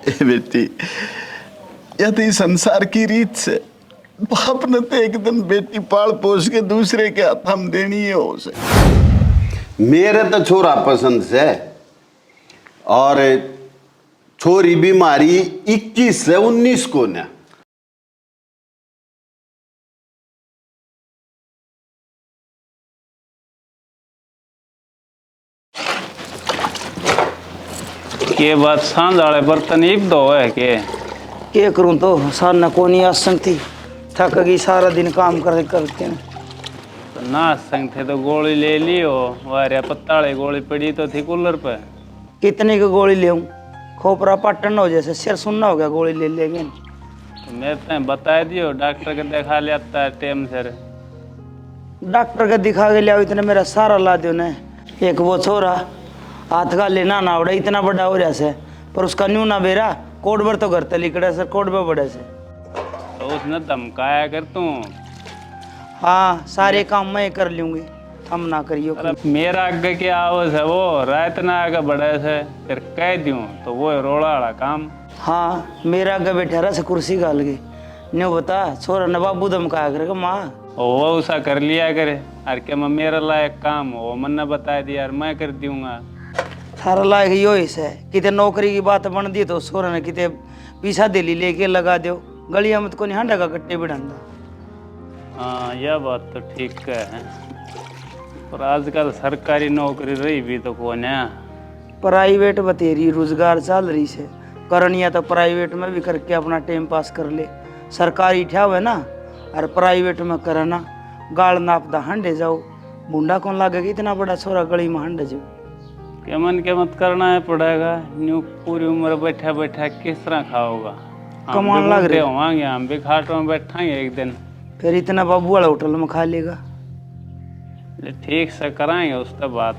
ए बेटी, यदि संसार की रीत से बाप ने तो एक दिन बेटी पाल पोस के दूसरे के हाथ हम देनी है उसे। मेरे तो छोरा पसंद से, और छोरी बीमारी 21 से 19 को न। के बात सांझ वाले बर्तन इब दो है के करूं तो सार न कोनी आसन थी, थक गई सारा दिन काम करते हैं। तो ना संग थे तो गोली ले लियो, वारे पत्ता वाली गोली पड़ी तो थी कूलर पे। कितने की गोली ले खोपरा पाटन हो जैसे सिर सुनना हो गया, गोली ले लेंगे। तो मैं तो बता दियो डॉक्टर के दिखा लेता है टाइम से। डॉक्टर के दिखा के लिया, इतने मेरा सारा ला दियो ने। एक वो छोरा हाथ का लेना ना उड़ा, इतना बड़ा हो रहा से, पर उसका न्यू ना बेरा कोड भर तो घर तलिकड़े से कोड पे बड़े से। तो उसने धमकाया कर तू। हाँ सारे काम मैं कर लूंगी, हम ना करियो। अरे मेरा आगे क्या आवाज है वो रात ना आगे बढ़े से फिर कह दूं तो वो रोड़ा वाला काम। हाँ मेरा आगे बैठा रहा से कुर्सी गाल गई, न्यू बता छोरा ने बाबू धमकाया करेगा माँ। वो उसा कर लिया करे, अरे क्या मैं मेरा लायक काम हो मैंने बता दिया यार मैं कर दूंगा। थारा लायक यो ही है, किते नौकरी की बात बन दी तो सोरा ने किते पीछा दिल्ली लेके लगा दो, गलिया मत को नहीं हांडा का कट्टे बिड़ांदा। हाँ यह बात तो ठीक है, पर आजकल सरकारी नौकरी रही भी तो कौन है। प्राइवेट बतेरी रोजगार चल रही से, करनिया तो प्राइवेट में भी करके अपना टाइम पास कर ले। सरकारी ठा हुआ ना, और प्राइवेट में करना गाड़ नापदा हांडे जाओ, बूंडा कौन लागेगा इतना बड़ा छोरा गली में हांडे जाओ। क्या मन के मत करना है पड़ेगा, न्यू पूरी उम्र बैठा बैठा किस तरह खाओगा। कमान लग रहे होंगे, हम भी खाटों में बैठाएंगे एक दिन, फिर इतना बाबू वाला होटल में खा लेगा। ठीक से कराएंगे उसका बात।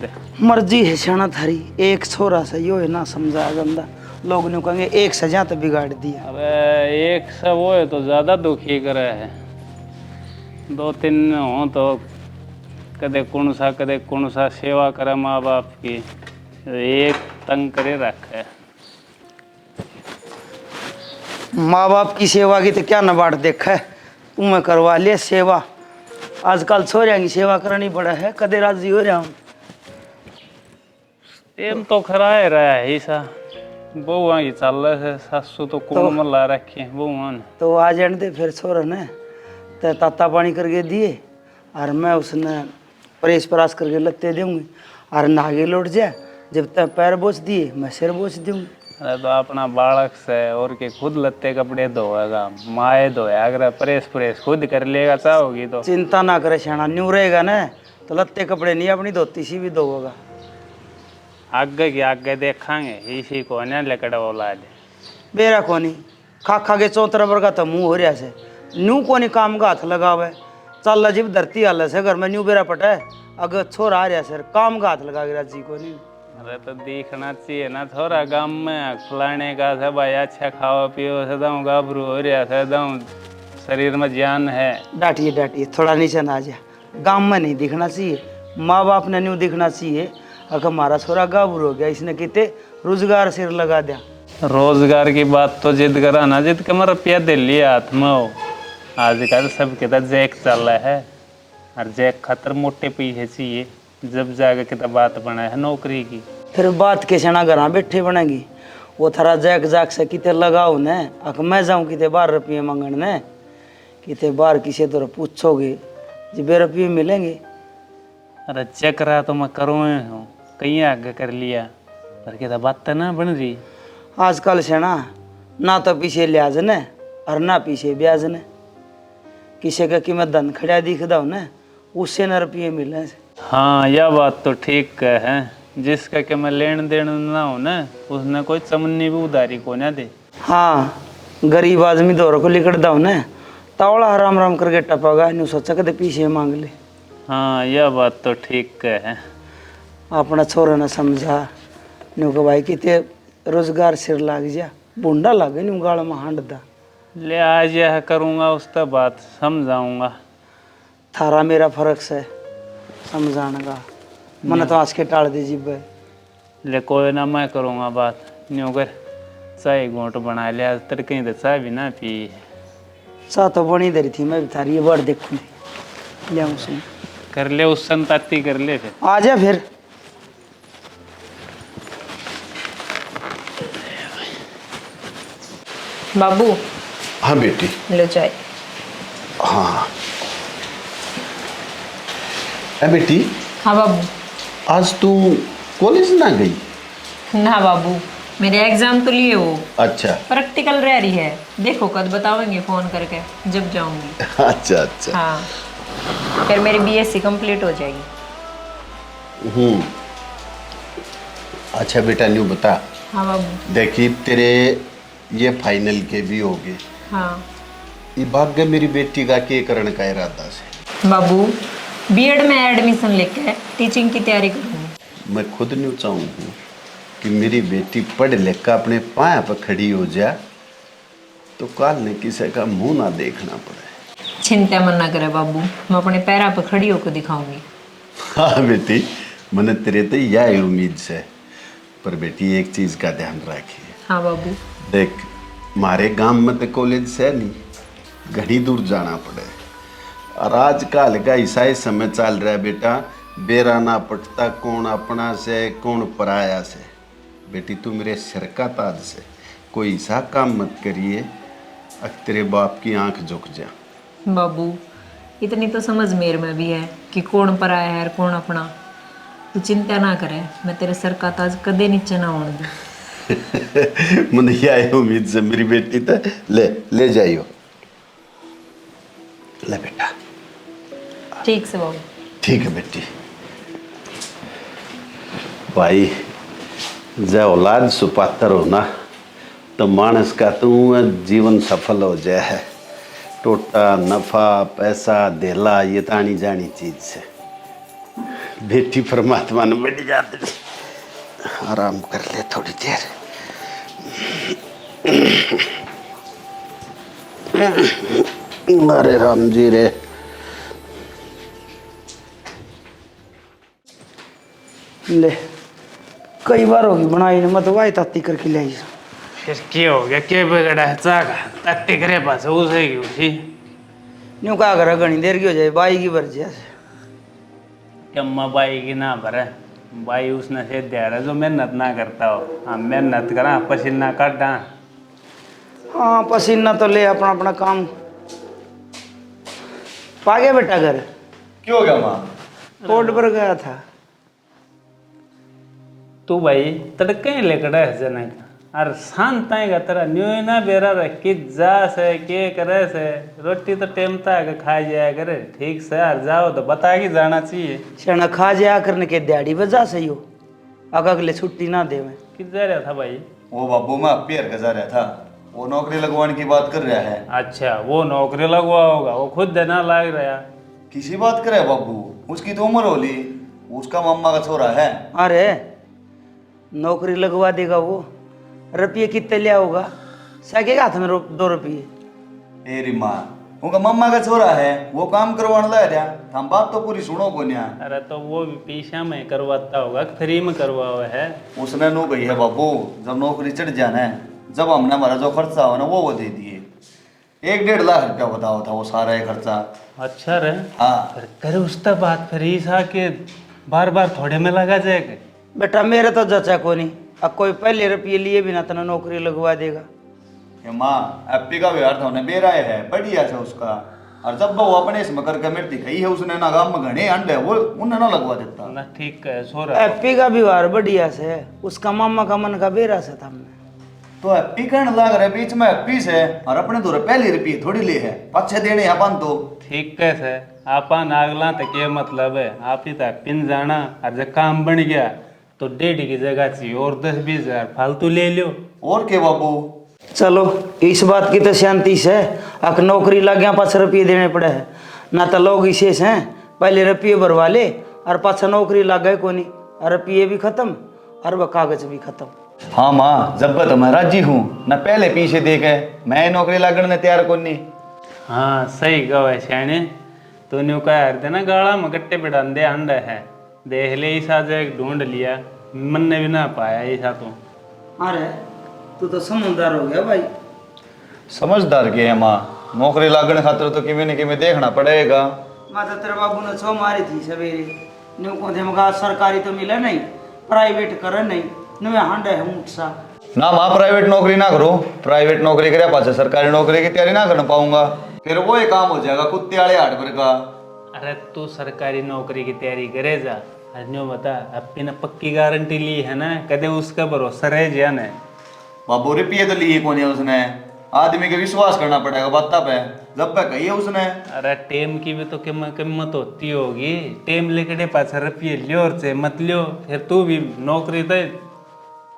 दे मर्जी है शाना थारी, एक छोरा से यो है ना समझा गंदा, लोग ने कहेंगे एक सजा तो बिगाड़ दिया। अरे एक से वो है तो ज्यादा दुखी करे है, दो तीन हो तो कदे कौन सा सेवा करे माँ बाप की, एक तंग करे रखे। माँ बाप की सेवा की तो क्या न बाट देखा है, तुम्हें करवा ले सेवा। आजकल छोरिया की सेवा करनी पड़ा है, कदे राजी हो रहा हूँ। टेम तो खरा है रहा है ऐसा, बहुआ की चल रहा है, सासू तो कौन मल्ला रखी है बहुआ ने। तो आ जाने दे फिर छोरा ने, तो ताता पानी करके दिए, और मैं उसने प्रेस परास करके लत्ते दूंगी, और नागे लौट जाए, जब तक पैर बोझ दिए मैं सिर बोझ दूंगी। अरे तो अपना बालक से और के खुद लत्ते कपड़े धोएगा, माए धोया अगर प्रेस खुद कर लेगा चाहोगी तो। चिंता ना करे शाना, न्यू रहेगा ना तो लत्ते कपड़े नहीं अपनी धोती सी भी धोगा। आगे की आगे देखांगे, इसी को न लकड़ा बोला दे बेरा कोनी खा खा के चौतरा वर्गा तो मुँह हो रहा से, न्यू कोनी काम का हाथ लगावे, चल अजीब धरती हाल से घर में न्यू बेरा पटा है, अगर छोरा आ रहा सर काम का हाथ लगा गिरा जी को नहीं। अरे तो दिखना चाहिए ना थोड़ा गांव में फलाने का सब भाई अच्छा खाओ पियो सदाऊँ गाभरू हो रहा सदाऊँ शरीर में जान है। डांटिए डांटिए थोड़ा नीचे ना आ जा, गाँव में नहीं दिखना चाहिए, माँ बाप ने न्यू दिखना चाहिए। अगर हमारा छोरा गाभरू हो गया, इसने कितने रोजगार सिर लगा दिया। रोजगार की बात तो जिद करा ना, जिद के मर रुपया दे लिया हाथ में हो। आजकल सबके तो जैक चल रहा है, और जैक खतर मोटे पीछे चाहिए, जब जाके कितना बात बना है नौकरी की। फिर बात के सना घर बैठे बनेगी, वो थारा जैक जाक से कितने लगाओ ने, अगर मैं जाऊँ कितने 12 रुपये मांगन ने, कितने बार किसी तरह पूछोगे जी 2 रुपये मिलेंगे। अरे चेक रहा तो मैं करूँ हूँ, कहीं आगे कर लिया, पर क्या बात तो ना बन रही आजकल से ना तो पीछे लिहाज ने और ना पीछे ब्याज ने, किसी का कि मैं धन खड़ा दिख दो ना उससे न रुपये मिले। हाँ यह बात तो ठीक है, जिसका कि मैं लेन देन ना हो ना उसने कोई चमन्नी भी उधारी को ना दे। हाँ गरीब आदमी दौर को लिकड़ दो ना तावड़ा आराम आराम करके टपागा, न्यू सोचा कदे पीछे मांग ले। हाँ यह बात तो ठीक है। अपना छोरा ने समझा न्यू को भाई कितने रोजगार सिर लाग जा, बूंडा लागे न्यू गाड़ में हांडदा ले आज यह करूँगा उसका बात समझाऊंगा। थारा मेरा फर्क से समझाने का, मैंने तो आज के टाल दीजिए भाई। ले कोई ना मैं करूँगा बात, न्यू कर चाय घोंट बना लिया तड़के तो चाय भी ना पी। सा तो बनी दरी थी, मैं भी थारी ये वर्ड देखूँ ले आऊँ सुन। कर ले उस संताती कर ले फिर। आ जा फिर। बाबू हाँ बेटी। लो चाय। हाँ बेटी, हाँ बाबू। आज तू कॉलेज ना गई? ना बाबू, मेरे एग्जाम तो लिए वो अच्छा प्रैक्टिकल रह रही है, देखो कद बताओगे फोन करके जब जाऊंगी। अच्छा अच्छा। हाँ फिर मेरी बीएससी कंप्लीट हो जाएगी। अच्छा बेटा न्यू बता, हाँ बाबू। देखी तेरे ये फाइनल के भी हो गए, हाँ ये भाग्य मेरी बेटी का के करण का इरादा से। बाबू, बीएड में एडमिशन लेके टीचिंग की तैयारी करूँगी। मैं खुद नहीं चाहूँ कि मेरी बेटी पढ़ लिख कर अपने पाँव पर खड़ी हो जाए तो कल ने किसी का मुंह ना देखना पड़े। चिंता मन ना करे बाबू, मैं अपने पैरों पर खड़ी होकर दिखाऊंगी। हाँ बेटी, मैंने तेरे तो यह उम्मीद से, पर बेटी एक चीज का ध्यान रखिए। हाँ बाबू। देख, हमारे गांव में तो कॉलेज से नहीं, घनी दूर जाना पड़े, और आजकल का ऐसा ही समय चल रहा है बेटा, बेराना पटता कौन अपना से कौन पराया से। बेटी तू मेरे सिर का ताज से कोई ऐसा काम मत करिए अब तेरे बाप की आंख झुक जा। बाबू, इतनी तो समझ मेरे में भी है कि कौन पराया है और कौन अपना। तू चिंता ना करे, मैं तेरे सर का ताज कदे नीचे ना होने दूं। मुझे यह उम्मीद से मेरी बेटी तो ले जाइयो। ले बेटा। ठीक से बाबू। ठीक है बेटी। भाई जय औलाद सुपात्र हो ना तो मानस का तू जीवन सफल हो जाए है। टोटा नफा पैसा देला ये तानी जानी चीज से बेटी परमात्मा ने बढ़ जाती। आराम कर ले थोड़ी देर। अरे राम जी रे। ले कई बार होगी बनाई ने, मत वाई ताती करके ले आई। फिर क्या हो गया, क्या बिगड़ा है? चाका तत्ते करे पास उसे की उसी न्यू का कर घनी देर की हो जाए, बाई की भर जाए। कम्मा बाई की ना भरे, बाई उसने से दे रहा जो मेहनत ना करता हो। हम मेहनत करा पसीना काटा। हाँ पसीना तो ले, अपना अपना काम पा गया बेटा घर। क्यों हो गया माँ? कोर्ट पर गया था। तू भाई तड़के लेकड़ा है जनक और शांत आएगा तेरा न्यू ना बेरा रह कि जा से के करे से रोटी तो टेम तक खा जाया करे ठीक से। यार जाओ तो बता के जाना चाहिए। क्षण खा जाया करने के दिहाड़ी बजा सही हो, अगले छुट्टी ना दे। मैं किस जा रहा था भाई? वो बाबू मैं पेर का जा रहा था, वो नौकरी लगवाने की बात कर रहा है। अच्छा वो नौकरी लगवा होगा, वो खुद देना लाग रहा। किसी बात करे बाबू, उसकी तो उम्र होली, उसका मम्मा का छोरा है। अरे नौकरी लगवा देगा वो, रुपये कितने लिया होगा? सकेगा हाथ में 2 रुपये। तेरी माँ, उनका मम्मा का छोरा है, वो काम करवाने लाया था। हम बात तो पूरी सुनो को न्या। अरे तो वो भी पैसा में करवाता होगा, फ्री में करवा हुआ है। उसने नो कही है बाबू, जब नौकरी चढ़ जाना है, जब हमने हमारा जो खर्चा हो ना वो दे दिए। 1-1.5 लाख रुपया बताओ था वो सारा ये खर्चा। अच्छा रे। हाँ फिर करे उसका बात फिर ईसा के बार बार थोड़े में लगा जाएगा। बेटा मेरे तो जचा को नहीं, अब कोई पहले रुपये लिए बिना तना नौकरी लगवा देगा। ये माँ एप्पी का व्यवहार था उन्हें बेराय है बढ़िया से उसका, और जब वो अपने इसमें करके मेरे दिखाई है उसने ना गाँव में घने अंडे वो उन्हें ना लगवा देता ना ठीक है सोरा। एप्पी का व्यवहार बढ़िया से है, उसका मामा का मन का बेरा से था। हमने तो एप्पी कहने लग रहे बीच में एप्पी से, और अपने तो पहले रुपये थोड़ी ले है अच्छे देने अपन तो ठीक कैसे आपन अगला तक ये मतलब है आप ही तक पिन जाना, और जब काम बन गया तो 1.5 की जगह चाहिए और 10-20 हजार फालतू ले लो। और के बाबू चलो इस बात की तो शांति से, अक नौकरी लग गया 5 रुपये देने पड़े हैं ना, तो लोग इसे हैं पहले रुपये भरवा ले और 5 नौकरी लग गए को नहीं, और रुपये भी खत्म और वह कागज भी खत्म। हाँ माँ जब तो मैं राजी हूँ ना, पहले पीछे देखे मैं नौकरी लगने तैयार को नहीं। हाँ सही कहा शाने, तो न्यू कह रहे ना गाड़ा में गट्टे पे डंडे अंडे है, देख ले ईसा जो एक ढूंढ लिया, मन ने भी ना पाया ईसा तो। अरे तू तो समझदार हो गया भाई। समझदार के है माँ, नौकरी लागने खातर तो किमें न किमें देखना पड़ेगा। मैं तो तेरे बाबू ने छो मारी थी सवेरे, न्यू को थे मगा सरकारी तो मिले नहीं, प्राइवेट करे नहीं, न्यू हांडे है ऊँट सा। ना माँ प्राइवेट नौकरी ना करो, प्राइवेट नौकरी करे पाछे सरकारी नौकरी की तैयारी ना कर पाऊंगा, फिर वो ही काम हो जाएगा कुत्ते वाले हाट पर का। अरे तू सरकारी नौकरी की तैयारी करे जा, अन्यो बता अपनी ने पक्की गारंटी ली है ना, कदे उसका भरोसा रह जा न। बाबू रुपये तो लिए कौन है उसने, आदमी के विश्वास करना पड़ेगा बात पे, जब पे कही है उसने। अरे टेम की भी तो कीमत होती होगी, टेम लेके पाछा रुपये लियो और से मत लियो, फिर तू भी नौकरी दे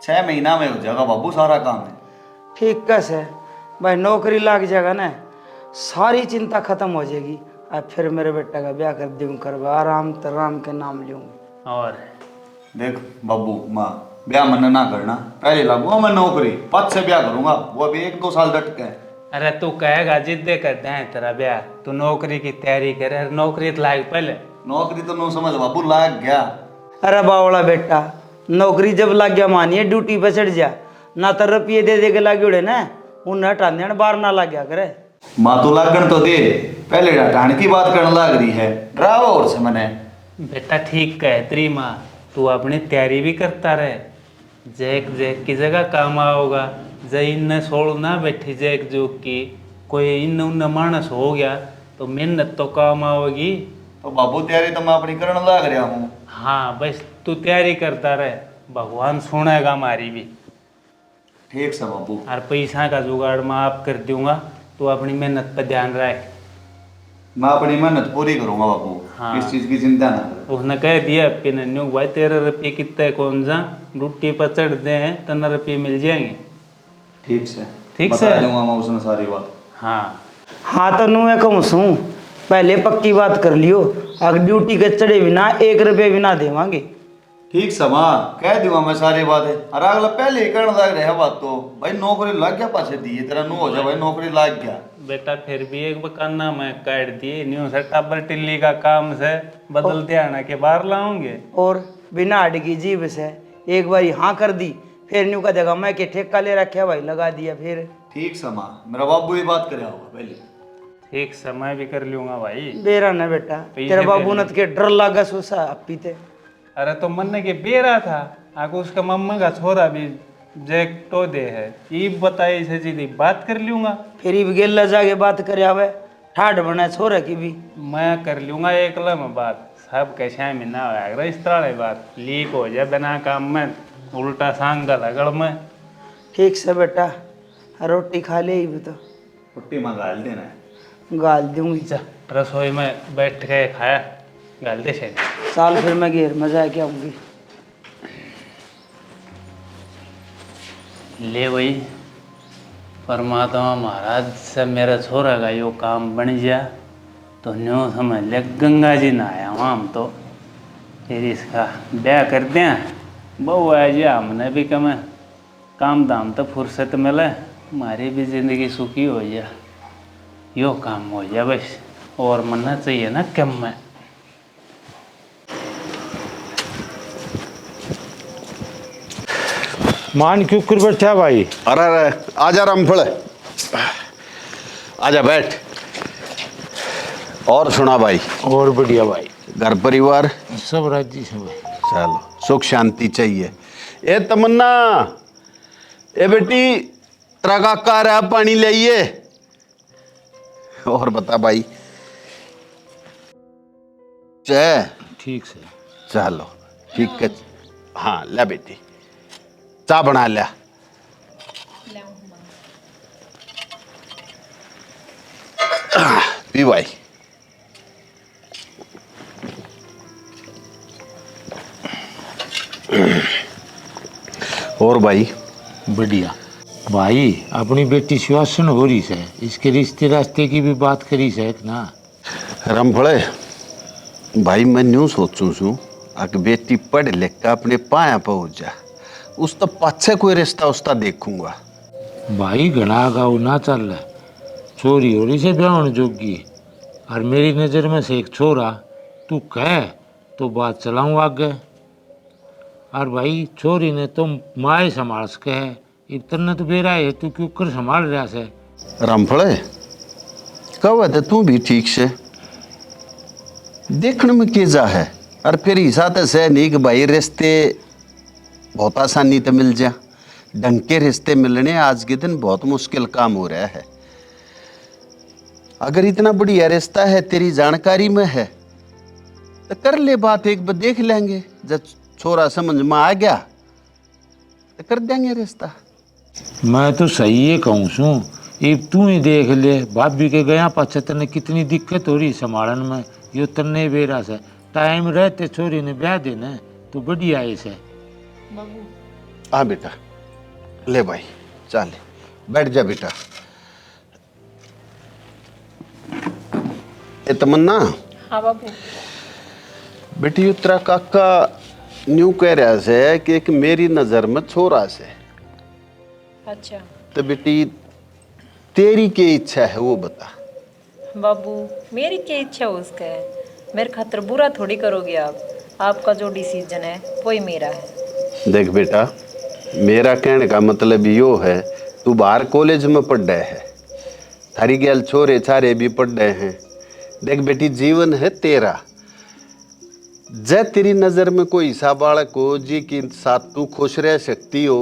6 महीना में हो जाएगा बाबू सारा काम है। ठीक कैसे भाई, नौकरी लग जाएगा ना, सारी चिंता खत्म हो जाएगी। अब फिर मेरे बेटा का ब्याह कर दूँ, करवा आराम तो राम के नाम लूँगी। और देख बाबू माँ, ब्याह मन ना करना, पहले लगूंगा मैं नौकरी, बाद से ब्याह करूंगा, वो अभी 1-2 साल तक है। अरे तू कहेगा जिद्दे करते हैं तेरा ब्याह, तू नौकरी की तैयारी करे, नौकरी तो लायक पहले। नौकरी तो नो समझ बाबू लाग गया। अरे बावड़ा बेटा, नौकरी जब लग गया मानिए ड्यूटी पे चढ़ जा, ना तो रुपये दे दे के लागे उड़े ना, उन्हें हटा देना बाहर ना लग गया करे। माँ तो लागण तो दे, पहले हटाने की बात करने लग रही है, ड्रावा और से मैंने। बेटा ठीक कह तेरी माँ, तू अपनी तैयारी भी करता रहे, जैक जैक की जगह काम आओगा, जय इन छोड़ना बैठी जैक जोक की, कोई इन उन मानस हो गया तो मेहनत तो काम आओगी। तो बाबू तैयारी तो मैं अपनी करने लग रहा हूँ। हाँ बस तू तैयारी करता रहे, भगवान सुनेगा हमारी भी। ठीक से बाबू। और पैसा का जुगाड़ मैं आप कर दूंगा, तू अपनी मेहनत पर ध्यान रख। मैं अपनी मेहनत पूरी करूंगा बाबू, हाँ। इस चीज की चिंता ना कर। उसने कह दिया पिन्नू भाई 13 रुपये कितने कौन सा रोटी पर चढ़ दे हैं, 13 रुपये मिल जाएंगे। ठीक से ठीक बता से दूंगा मैं उसने सारी बात। हाँ हाँ तो नू मैं कहूँ सू, पहले पक्की बात कर लियो, अगर ड्यूटी के चढ़े बिना 1 रुपये भी ना देवांगे। ठीक से माँ, कह दूंगा मैं सारी बातें। अरे अगला पहले ही करने लग रहा बात तो, भाई नौकरी लग गया पाछे दिए तेरा नू हो जाए, भाई नौकरी लग गया। बेटा फिर भी एक बकाना मैं काट दिए, न्यू से टाबर टिल्ली का काम से बदलते आना के बाहर लाऊंगे। और बिना हड की जीभ से एक बार हाँ कर दी, फिर न्यू का देगा मैं के ठेका ले रखे भाई लगा दिया फिर। ठीक से माँ, मेरा बाबू ही बात करे होगा पहले। ठीक समय भी कर लूंगा भाई। बेरा ना बेटा, तेरे बाबू ने के डर लगा सोसा अब पीते। अरे तो मन के बेरा था, आगे उसका मम्मा का छोरा भी जैक तो दे है, ये बताई से सीधी बात कर लूंगा। फिर भी गेला जाके बात करे आवे, ठाठ बना छोरा की भी। मैं कर लूंगा एकला में बात, सब कैसा में ना हो इस तरह बात लीक हो जाए बिना काम में, उल्टा सांग लगड़ में। ठीक से बेटा, रोटी खा ले भी तो पुट्टी मंगा देना है। गाल दूंगी। जा रसोई में बैठ के खाया गाल दे से। साल फिर मैं घेर में जाके आऊंगी। ले वही परमात्मा महाराज से मेरा छोरा का यो काम बन गया तो न्यो समझ ले गंगा जी ना आया वहाँ हम तो, फिर इसका ब्याह कर दें, बहु आ जा हमने भी कम काम दाम तो फुर्सत मिले, हमारी भी जिंदगी सुखी हो जा, यो काम हो जा बस, और मरना चाहिए ना कम में। मान क्यों कर बैठा भाई? अरे अरे आजा रामफल, आजा बैठ। और सुना भाई? और बढ़िया भाई, घर परिवार सब राजी से भाई। चलो सुख शांति चाहिए। ए तमन्ना, ए बेटी तेरा काका आ रहा, पानी ले आइए। और बता भाई? चाय? ठीक से। चलो ठीक है। हाँ ले बेटी, चाय बना लिया। पी भाई। और भाई? बढ़िया भाई, अपनी बेटी सुहासन हो रही है, इसके रिश्ते रास्ते की भी बात करी है ना? रामफड़े भाई, मैं न्यू सोचूं छू अगर बेटी पढ़ लिख के अपने पाया पहुंच जा, उस तो पाछे कोई रिश्ता उसका देखूंगा। भाई घना गाँव ना चल रहा, चोरी हो रही से ब्याह जोगी, और मेरी नज़र में से एक छोरा, तू कह तो बात चलाऊँ आगे। और भाई छोरी ने तो माए संभाल सके है, इतना तो बेरा है तू क्यों कर संभाल रहा से। रामफल कब है तू भी ठीक से देखने में केजा है और फिर हिसाब से नहीं कि भाई रिश्ते बहुत आसानी तो मिल जा। ढंग के रिश्ते मिलने आज के दिन बहुत मुश्किल काम हो रहा है। अगर इतना बढ़िया रिश्ता है तेरी जानकारी में है तो कर ले बात, एक बार देख लेंगे। जब छोरा समझ में आ गया तो कर देंगे रिश्ता। मैं तो सही है कहूँ सू, एक तू ही देख ले भाभी के गया पाछे तने कितनी दिक्कत हो रही संभालन में। यो तन्ने बेरा से टाइम रहते छोरी ने ब्याह देना तो बढ़िया है से। हाँ बेटा ले भाई चल बैठ जा बेटा। ए तमन्ना। हाँ बाबू। बेटी उत्तरा काका न्यू कह रहा से कि एक मेरी नजर में छोरा से। अच्छा तो बेटी तेरी क्या इच्छा है वो बता। बाबू मेरी क्या इच्छा हो उसका है, मेरे खातर बुरा थोड़ी करोगे आप। आपका जो डिसीजन है वही मेरा है। देख बेटा मेरा कहने का मतलब यो है तू बाहर कॉलेज में पढ़ रहा है, थारी गैल छोरे छारे भी पढ़ रहे हैं। देख बेटी जीवन है तेरा, जब तेरी नज़र में कोई ऐसा बालक हो जी के साथ तू खुश रह सकती हो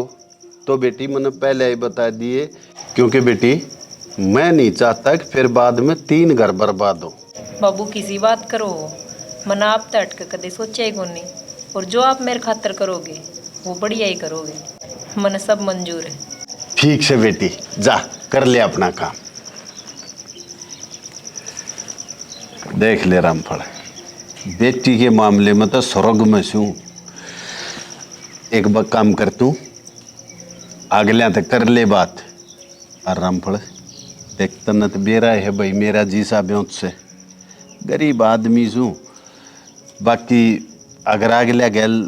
तो बेटी मैंने पहले ही बता दिए, क्योंकि बेटी मैं नहीं चाहता कि फिर बाद में 3 घर बर्बाद हो। बाबू किसी बात करो, मन आप तट के कदे सोचा ही कोनी, और जो आप मेरे खातर करोगे वो बढ़िया ही करोगे, मन सब मंजूर है। ठीक से बेटी जा कर ले अपना काम। देख ले रामफल बेटी के मामले में तो स्वर्ग में छू। एक बार काम कर तू अगले तक कर ले बात। और रामफल देख तन्नत बेरा है भाई मेरा जी सा ब्योत से गरीब आदमी छू। बाकी अगर अगले गैल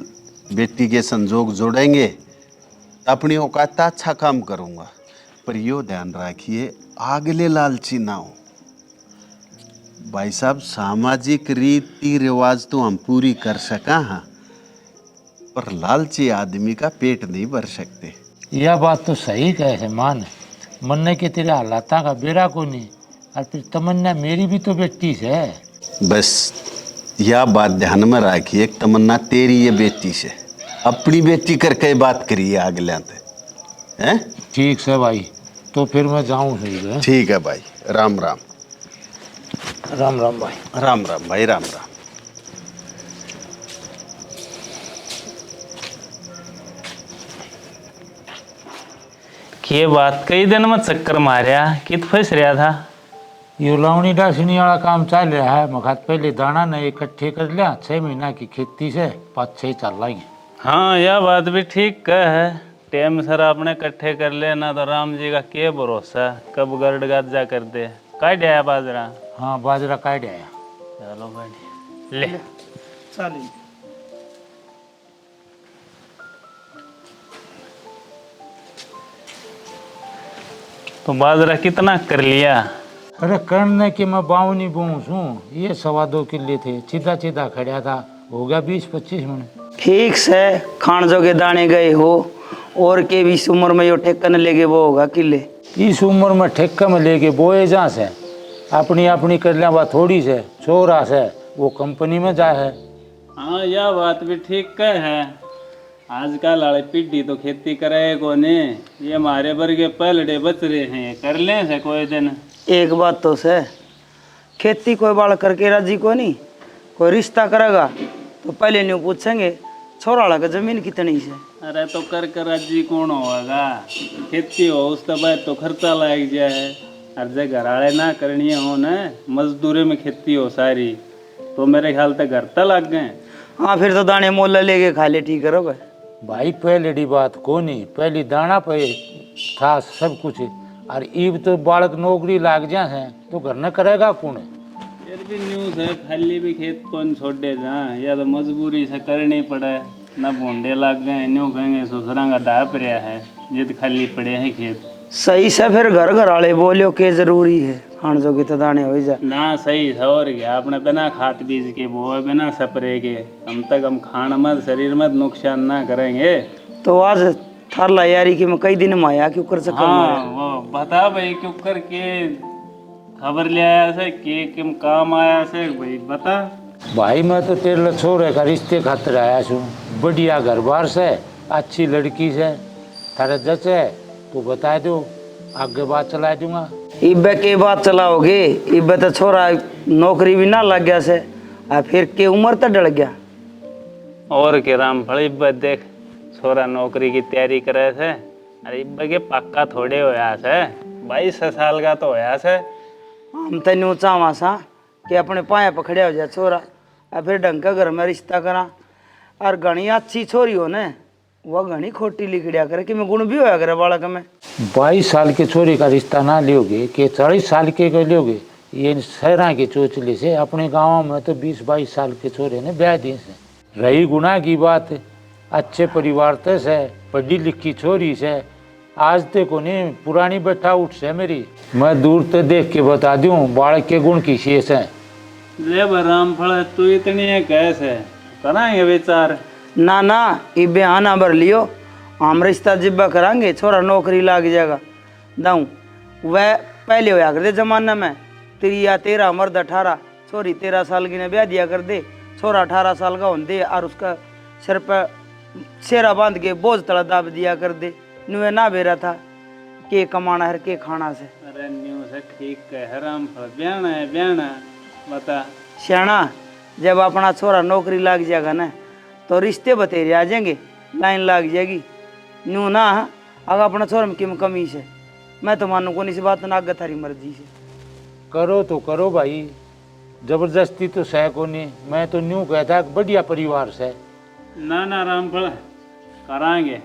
बेटी के संजोग जोड़ेंगे तो अपनी औकात अच्छा काम करूँगा, पर यो ध्यान रखिए आगले लालची ना हो। भाई साहब सामाजिक रीति रिवाज तो हम पूरी कर सका हाँ, पर लालची आदमी का पेट नहीं भर सकते। यह बात तो सही कहे है मान, मन्ने के तेरे हालाता का बेरा को नहीं, और फिर तमन्ना मेरी भी तो बेटी से। बस यह बात ध्यान में रखिए, तमन्ना तेरी ये बेटी से, अपनी बेटी करके बात करिए अगले हैं। ठीक से भाई, तो फिर मैं जाऊँ सही। ठीक है भाई, राम राम। राम राम भाई। राम राम भाई, राम राम। ये बात कई दिन में चक्कर मारिया कित फंस रहा था। यो लावणी डासनी वाला काम चल रहा है। मखात पहले दाना ने इकट्ठे कर लिया, 6 महीना की खेती से 5-6 चल रही। हाँ यह बात भी ठीक कह है, टाइम सर आपने इकट्ठे कर लेना तो राम जी का क्या भरोसा कब गर्द गाजा कर दे। काट आया बाजरा। हाँ बाजरा काट आया। चलो भाई ले चलिए। तो बाजरा कितना कर लिया। अरे करने के मैं बावनी बोऊँ छू, ये 2.25 किले थे, सीधा सीधा खड़ा था, हो गया 20-25 मिनट। ठीक से खान जोगे दाने गए हो, और के भी इस उम्र में यो ठेकन लेके वो होगा किले। इस उम्र में ठेका में लेके बोए जा से अपनी अपनी कर लिया बात थोड़ी से, छोरा से वो कंपनी में जा है। हाँ यह बात भी ठीक कह है, आजकल वाली पीढ़ी तो खेती करे को नहीं, ये हमारे वर्गे पलड़े बच रहे हैं, कर लें से कोई दिन। एक बात तो से, खेती कोई बाल करके राजी को नहीं, कोई रिश्ता करेगा तो पहले न्यू पूछेंगे छोराड़ा का जमीन कितनी से। अरे तो कर राजी कौन होगा, खेती हो उसके बाद तो खर्चा लग जाए। और जब घराड़े ना करनी हो ना, मजदूरी में खेती हो सारी, तो मेरे ख्याल तक घर तक लग गए। हाँ फिर तो दाने मोल लेके खा ले, ठीक है भाई पहले डी बात को नहीं, पहली दाना पे था सब कुछ, और ईब तो बालक नौकरी लाग जा है तो घर न करेगा कौन। फिर भी न्यूज़ है, खाली भी खेत कौन छोड़े जा, या तो मजबूरी से करनी पड़े, ना भूडे लग गए, न्यू कहेंगे ससुरा का ढाप रहा है, जिद खाली पड़े हैं खेत। सही से फिर घर घर वाले बोलियो के जरूरी है, खान जोगे तो दाने हो जा ना सही है। और क्या आपने बिना खाद बीज के बोए, बिना स्प्रे के, हम तक हम खान मत शरीर में नुकसान ना करेंगे। तो आज थारला यारी कि मैं कई दिन में आया क्यों कर सका हाँ वो बता भाई क्यों करके खबर ले आया से कि किम काम आया से भाई बता। भाई मैं तो तेरे छोरे का रिश्ते खातिर आया छू। बढ़िया घर बार से, अच्छी लड़की से, थारे जचे तू बता दो, आगे बात चला दूंगा। इब्बे के बात चलाओगे? इब्बे तो छोरा नौकरी भी ना लग गया से, आ फिर के उम्र तो डल गया। और के रामफल इब्बे देख छोरा नौकरी की तैयारी करे से, अरे इब्बे के पक्का थोड़े होया से, 22 साल का तो होया से। हम तेन चाहवा सा कि अपने पाए पकड़िया हो जाए छोरा, आ फिर ढंग का घर में रिश्ता करा। और घनी अच्छी छोरी हो ने, वह घनी खोटी लिखड़िया करे कि मैं गुण भी होया करे बालक में। 22 साल के छोरी का रिश्ता ना लियोगे कि 40 साल के को लियोगे? ये शहरा के चोचले से, अपने गाँव में तो 20-22 साल के छोरे ने ब्याह दिए से। रही गुनाह की बात, अच्छे परिवार ते से, पढ़ी लिखी छोरी से, आज तक को नहीं पुरानी बैठा उठ से मेरी। मैं दूर ते देख के बता दूं बालक के गुण की शेष है। ले रामफल तू इतनी कैसे कराएंगे विचार? ना ना इब्बे आना भर लियो, हम रिश्ता जिब्बा करांगे, छोरा नौकरी लाग जाएगा। दाऊं वह पहले होया कर दे जमाना में, 13 मर्द 18, छोरी 13 साल की ने ब्याह दिया कर दे, छोरा 18 साल का होने दे और उसका सिर पर सेरा बांध के बोझ तला दाब दिया कर दे। नुए ना बेरा था के कमाना है के खाना से। अरे न्यू से ठीक है रामफल, ब्याना है ब्याना, बता। श्याणा जब अपना छोरा नौकरी लाग जाएगा ना तो रिश्ते बतेरे आ जाएंगे, लाइन लाग जाएगी। न्यू ना अगर अपना छोरा में किम कमी से, मैं तो मानू को इस बात ना आगे थारी मर्जी से। करो तो करो भाई, जबरदस्ती तो सह को नहीं। मैं तो न्यू कहता बढ़िया परिवार से। ना ना रामफल कराएंगे,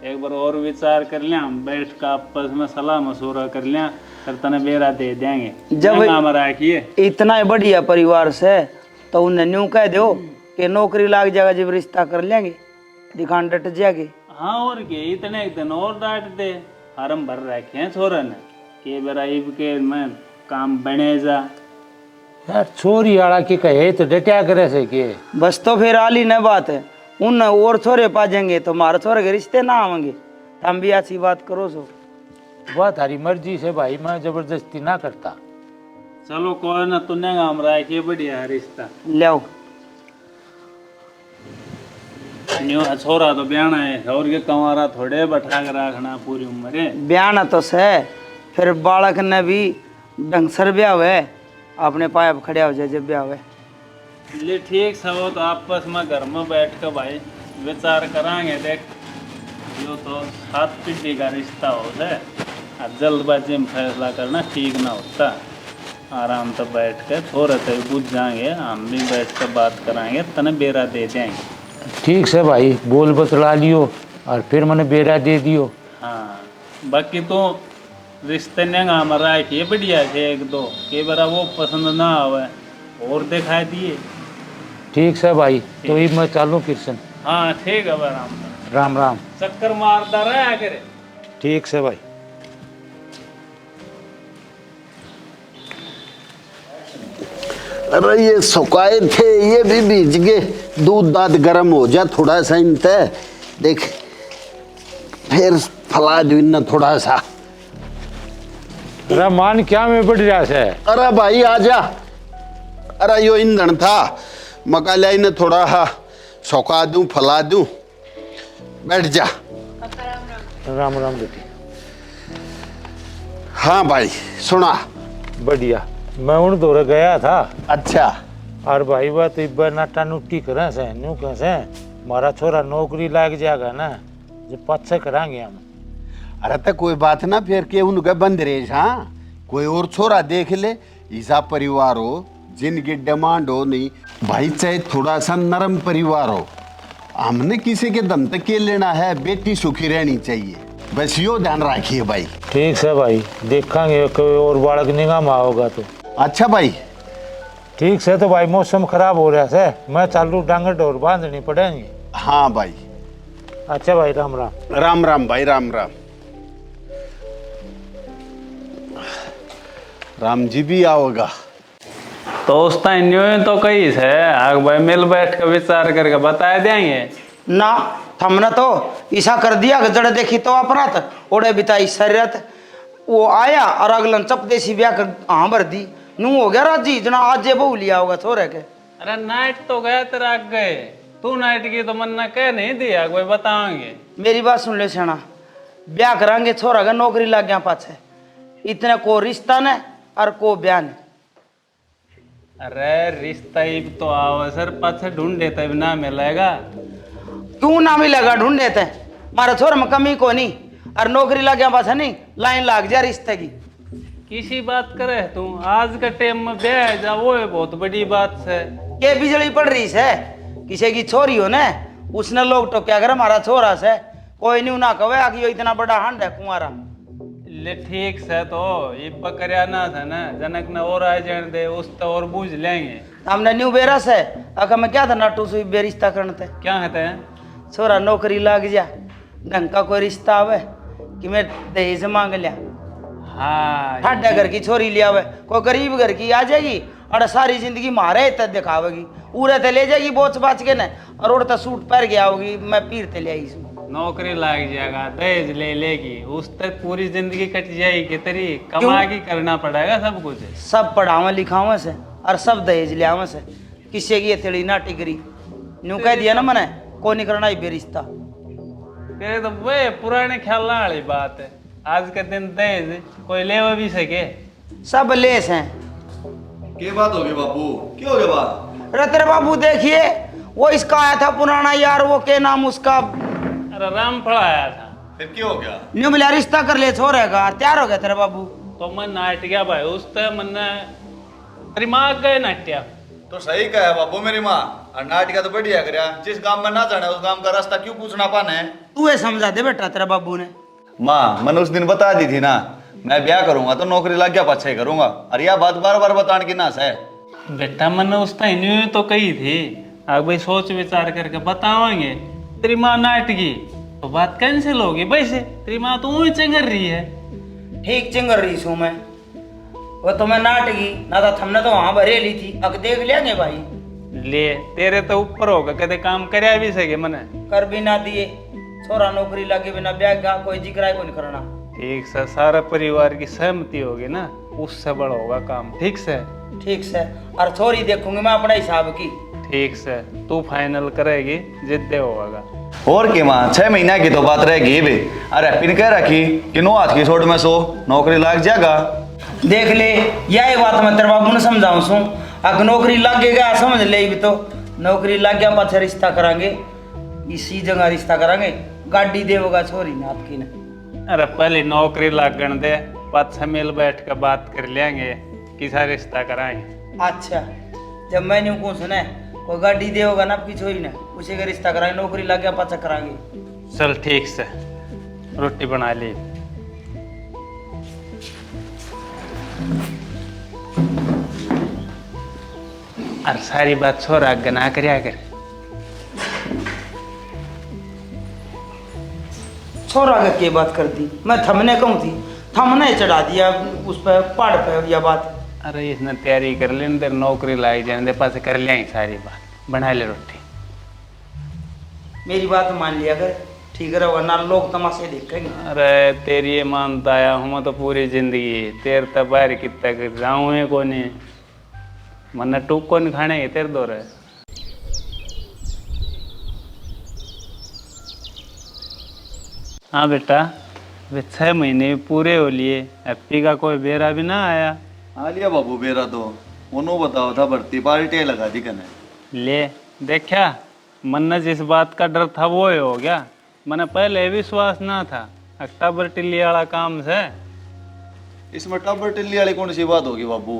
एक बार और विचार कर लिया, हम बैठ कर आपस में सलाह मशूरा कर लिया, फिर तने बेरा दे देंगे। जब नाम रखिए इतना बढ़िया परिवार से तो उन्हें न्यू कह दो कि नौकरी लाग जाएगा, जब रिश्ता कर लेंगे दिखान डट जाएगी। हाँ और के इतने एक दिन और डांट दे, फार्म भर रखे हैं छोरा ने कि बेरा इब के मैं काम बने जा। यार छोरी आड़ा के कहे तो डटिया करे से के बस तो फिर आली न बात है, उन और छोरे पा जाएंगे तो हमारे छोरे के रिश्ते ना आवेंगे। हम भी अच्छी बात करो सो। वह थारी मर्जी से भाई, मैं जबरदस्ती ना करता। चलो कोई ना, तूने काम रखिए बढ़िया रिश्ता। ले न्यू छोरा तो ब्याना है और के कंवारा थोड़े बैठा कर रखना पूरी उम्र। ब्याह तो से फिर बालक ने भी ढंग सर ब्याह हुए, अपने पाए खड़े हो जाए जब ब्याह हुए। ले ठीक सब तो आपस में घर में बैठ कर भाई विचार करांगे। देख यो तो 7 पीढ़ी का रिश्ता होता है, अब जल्दबाजी में फैसला करना ठीक ना होता। आराम से बैठ कर थोड़े से बुझ जाएंगे, हम भी बैठ कर बात कराएंगे, तने बेरा दे देंगे। ठीक से भाई, बोल बतला लियो और फिर मैंने बेरा दे दियो। हाँ बाकी तो रिश्ते ने हमारा ये बढ़िया थे एक दो के बार वो पसंद ना आवे और दिखाई दिए। ठीक से भाई, तो ही मैं चालू कृष्ण। हाँ ठीक है राम राम राम। चक्कर मारता रहा करे। ठीक से भाई। अरे ये सुखाए थे, ये भी भीज गए। दूध दाद गर्म हो जा थोड़ा सा इनते, देख फिर फला दो इन्ना थोड़ा सा। अरे मान क्या में बढ़ रहा है? अरे भाई आजा। अरे यो ईंधन था, मका लाई ने थोड़ा हा सुखा दूं फला दूं। बैठ जा। राम राम बेटी। हाँ भाई सुना। बढ़िया, मैं उन दौरे गया था। अच्छा। और भाई बात इब्बा नाटा नुट्टी करें से, न्यू कैसे मारा छोरा नौकरी लाग जाएगा ना, जो पच्चे करांगे हम। अरे तो कोई बात ना, फिर के उनके बंद रेस। हाँ कोई और छोरा देख ले, ऐसा परिवार हो जिनकी डिमांड हो नहीं भाई, चाहे थोड़ा सा नरम परिवार हो। हमने किसी के दम तक के लेना है, बेटी सुखी रहनी चाहिए, बस यो ध्यान रखिए भाई। ठीक से भाई, देखेंगे कोई और बालक निगाह में होगा तो। अच्छा भाई। ठीक से तो भाई, मौसम खराब हो रहा है, मैं चालू डांगर डोर बांधनी पड़ेंगी। हाँ भाई। अच्छा भाई, राम राम। राम राम भाई, राम राम। राम जी भी आओगा तो उस टाइम न्यू तो कही है आग भाई मिल बैठ कर विचार करके बता देंगे ना हमने तो ऐसा कर दिया कि जड़े देखी तो अपरात ओड़े बिताई शरीरत वो आया और अगलन चप देसी ब्याह कर हाँ भर दी नू हो गया राजी जना आज जे बहु लिया होगा छोरे के। अरे नाइट तो गया तेरा आग गए, तू नाइट की तो मन्ना कह नहीं दिया, कोई बताएंगे। मेरी बात सुन ले सेना, ब्याह करांगे छोरा का नौकरी लग गया पाछे, इतने को रिश्ता ने और को ब्याह ने। अरे रिश्ता ही तो आओ सर पाछे ढूंढे तब ना मिलेगा। क्यों ना मिलेगा ढूंढ देते मारे छोर में कमी को नहीं और नौकरी लग गया पाछे नहीं लाइन लाग जा रिश्ते की। किसी बात करे तू, आज के टाइम में ब्याह जा वो है बहुत बड़ी बात है। के बिजली पड़ रही है किसी की छोरी हो ने उसने लोग तो क्या करे हमारा छोरा से कोई नहीं ना कहे कि इतना बड़ा हंड है कुंवारा। ले ठीक से तो ये बकरिया ना था ना जनक ने और आ जाने दे उस तो और बूझ लेंगे। हमने न्यू बेरा से अगर मैं क्या था नाटू सुई बेरिश्ता करने थे क्या कहते हैं? छोरा नौकरी लग जा ढंग का कोई रिश्ता आवे कि मैं दहेज मांग लिया। हाँ ठाडा घर की छोरी लिया हुआ कोई गरीब घर की आ जाएगी और सारी जिंदगी मारे तक दिखावेगी उड़े ते ले जाएगी बोच बाच के न और उड़ता सूट पहन के आओगी मैं पीर ते ले आई इसमें। नौकरी लग जाएगा दहेज ले लेगी उस तक पूरी जिंदगी कट जाएगी तेरी, कमा के करना पड़ेगा सब कुछ। सब पढ़ावे लिखावे से और सब दहेज ले आवे से किसी की तेरी ना टिकरी न्यू कह दिया ना मैंने को नहीं करना ही बेरिश्ता। तेरे तो वे पुराने ख्याल वाली बात है, आज के दिन दहेज कोई ले भी सके। सब लेस हैं। क्या बात हो गई बाबू, क्या हो गया बात? अरे तेरे बाबू देखिए वो इसका आया था पुराना यार वो के नाम उसका अरे रामफल आया था। फिर क्या हो गया? न्यू मिला रिश्ता कर ले छोड़ेगा तैयार हो गया तेरे बाबू। तो मैं नाट गया भाई उस तक मन तेरी माँ गए नाट्या। तो सही कहा है बाबू मेरी माँ, और नाटिका तो बढ़िया करया, जिस गांव में ना जाना उस गांव का रास्ता क्यों पूछना पाना है? तू ये समझा दे बेटा तेरे बाबू ने। माँ मैंने उस दिन बता दी थी ना मैं ब्याह करूंगा तो नौकरी लग गया पाछे करूंगा, और यह बात बार बार बताने की नास है। बेटा मैंने उस टाइम न्यू तो कही थी अब भाई सोच विचार करके बताओगे। तेरी माँ नाटकी तो बात कैंसिल होगी भाई से, तेरी माँ तो वही चंगर रही है। ठीक चिंगर रही हूँ मैं वो तो मैं नाटकी ना था हमने तो वहां बरेली थी अब देख लेंगे भाई। ले तेरे तो ऊपर होगा कदे काम करया भी सके मने कर भी ना दिए छोरा नौकरी लगे बिना ब्याह का कोई जिक्र को नहीं करना। ठीक से सारा परिवार की सहमति होगी ना उससे बड़ा होगा काम। ठीक से ठीक से और छोरी देखूंगी मैं अपने हिसाब की। ठीक से तू फाइनल करेगी जिद्दे होगा। और क्या माँ 6 महीना की तो बात रहेगी बे, अरे पिन कह रखी कि 9 हाथ की सोट में सो नौकरी लग जाएगा। देख ले यही बात मैं तेरे बाबू ने समझाऊं सू अगर नौकरी लगेगा समझ ले भी तो नौकरी लग गया पाछे रिश्ता करांगे इसी जगह रिश्ता करांगे गाड़ी देवगा छोरी ने आपकी ने। अरे पहले नौकरी लगन दे पाछे मिल बैठ कर बात कर लेंगे किसा रिश्ता कराएंगे। अच्छा जब मैं न्यू कौन सुना कोई गाड़ी देवगा ना आपकी छोरी ने उसी का रिश्ता कराएंगे नौकरी लग गया पाछा करांगे। चल ठीक से रोटी बना ली। और सारी बात छोरा गना करया कर। छोरा का क्या बात कर दी मैं थमने कहूँ थी थमने चढ़ा दिया उस पर पहाड़ पे यह बात। अरे इसने तैयारी कर लेने तेरे नौकरी लाई जाने दे पास कर लिया सारी बात बना ले रोटी। मेरी बात मान लिया कर ठीक है वरना लोग तमाशे देखेंगे। अरे तेरी ये मानता आया हूँ तो पूरी जिंदगी तेरे तब बाहर कितना कर जाऊँ है कोने मन टूक को नहीं खाने तेरे दो रहे। हाँ बेटा वे 6 महीने पूरे हो लिए एप्पी का कोई बेरा भी ना आया। आ लिया बाबू बेरा तो उन्होंने बताओ था भर्ती पार्टी लगा दी कने। ले देखा मन ने जिस बात का डर था वो ही हो गया। मैंने पहले विश्वास ना था अक्टूबर टिल्ली वाला काम से। इसमें टब्बर टिल्ली वाली कौन सी बात होगी बाबू,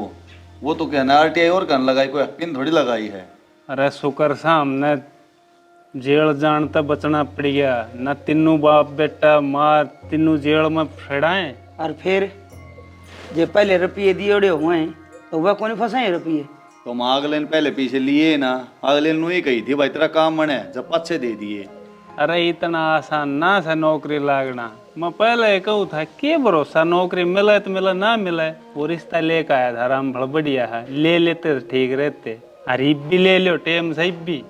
वो तो कहना RTI और कन लगाई कोई पिन थोड़ी लगाई है। अरे शुक्र सा हमने जेल जान तक बचना पड़ गया न तीनों बाप बेटा मार तीनों जेल में फेड़ाए। और फिर जो पहले रुपये दिए हुए हैं तो वह कौन फंसाए रुपये। तो हम अगले ने पहले पीछे लिए ना, अगले ने ही कही थी भाई तेरा काम बने जब अच्छे दे दिए। अरे इतना आसान ना था नौकरी लागना। मैं पहले कहूँ था के भरोसा नौकरी मिले तो मिले ना मिले। वो रिश्ता लेकर आया था राम भड़ बढ़िया है ले लेते तो ठीक रहते। अरे भी ले लो टेम सही भी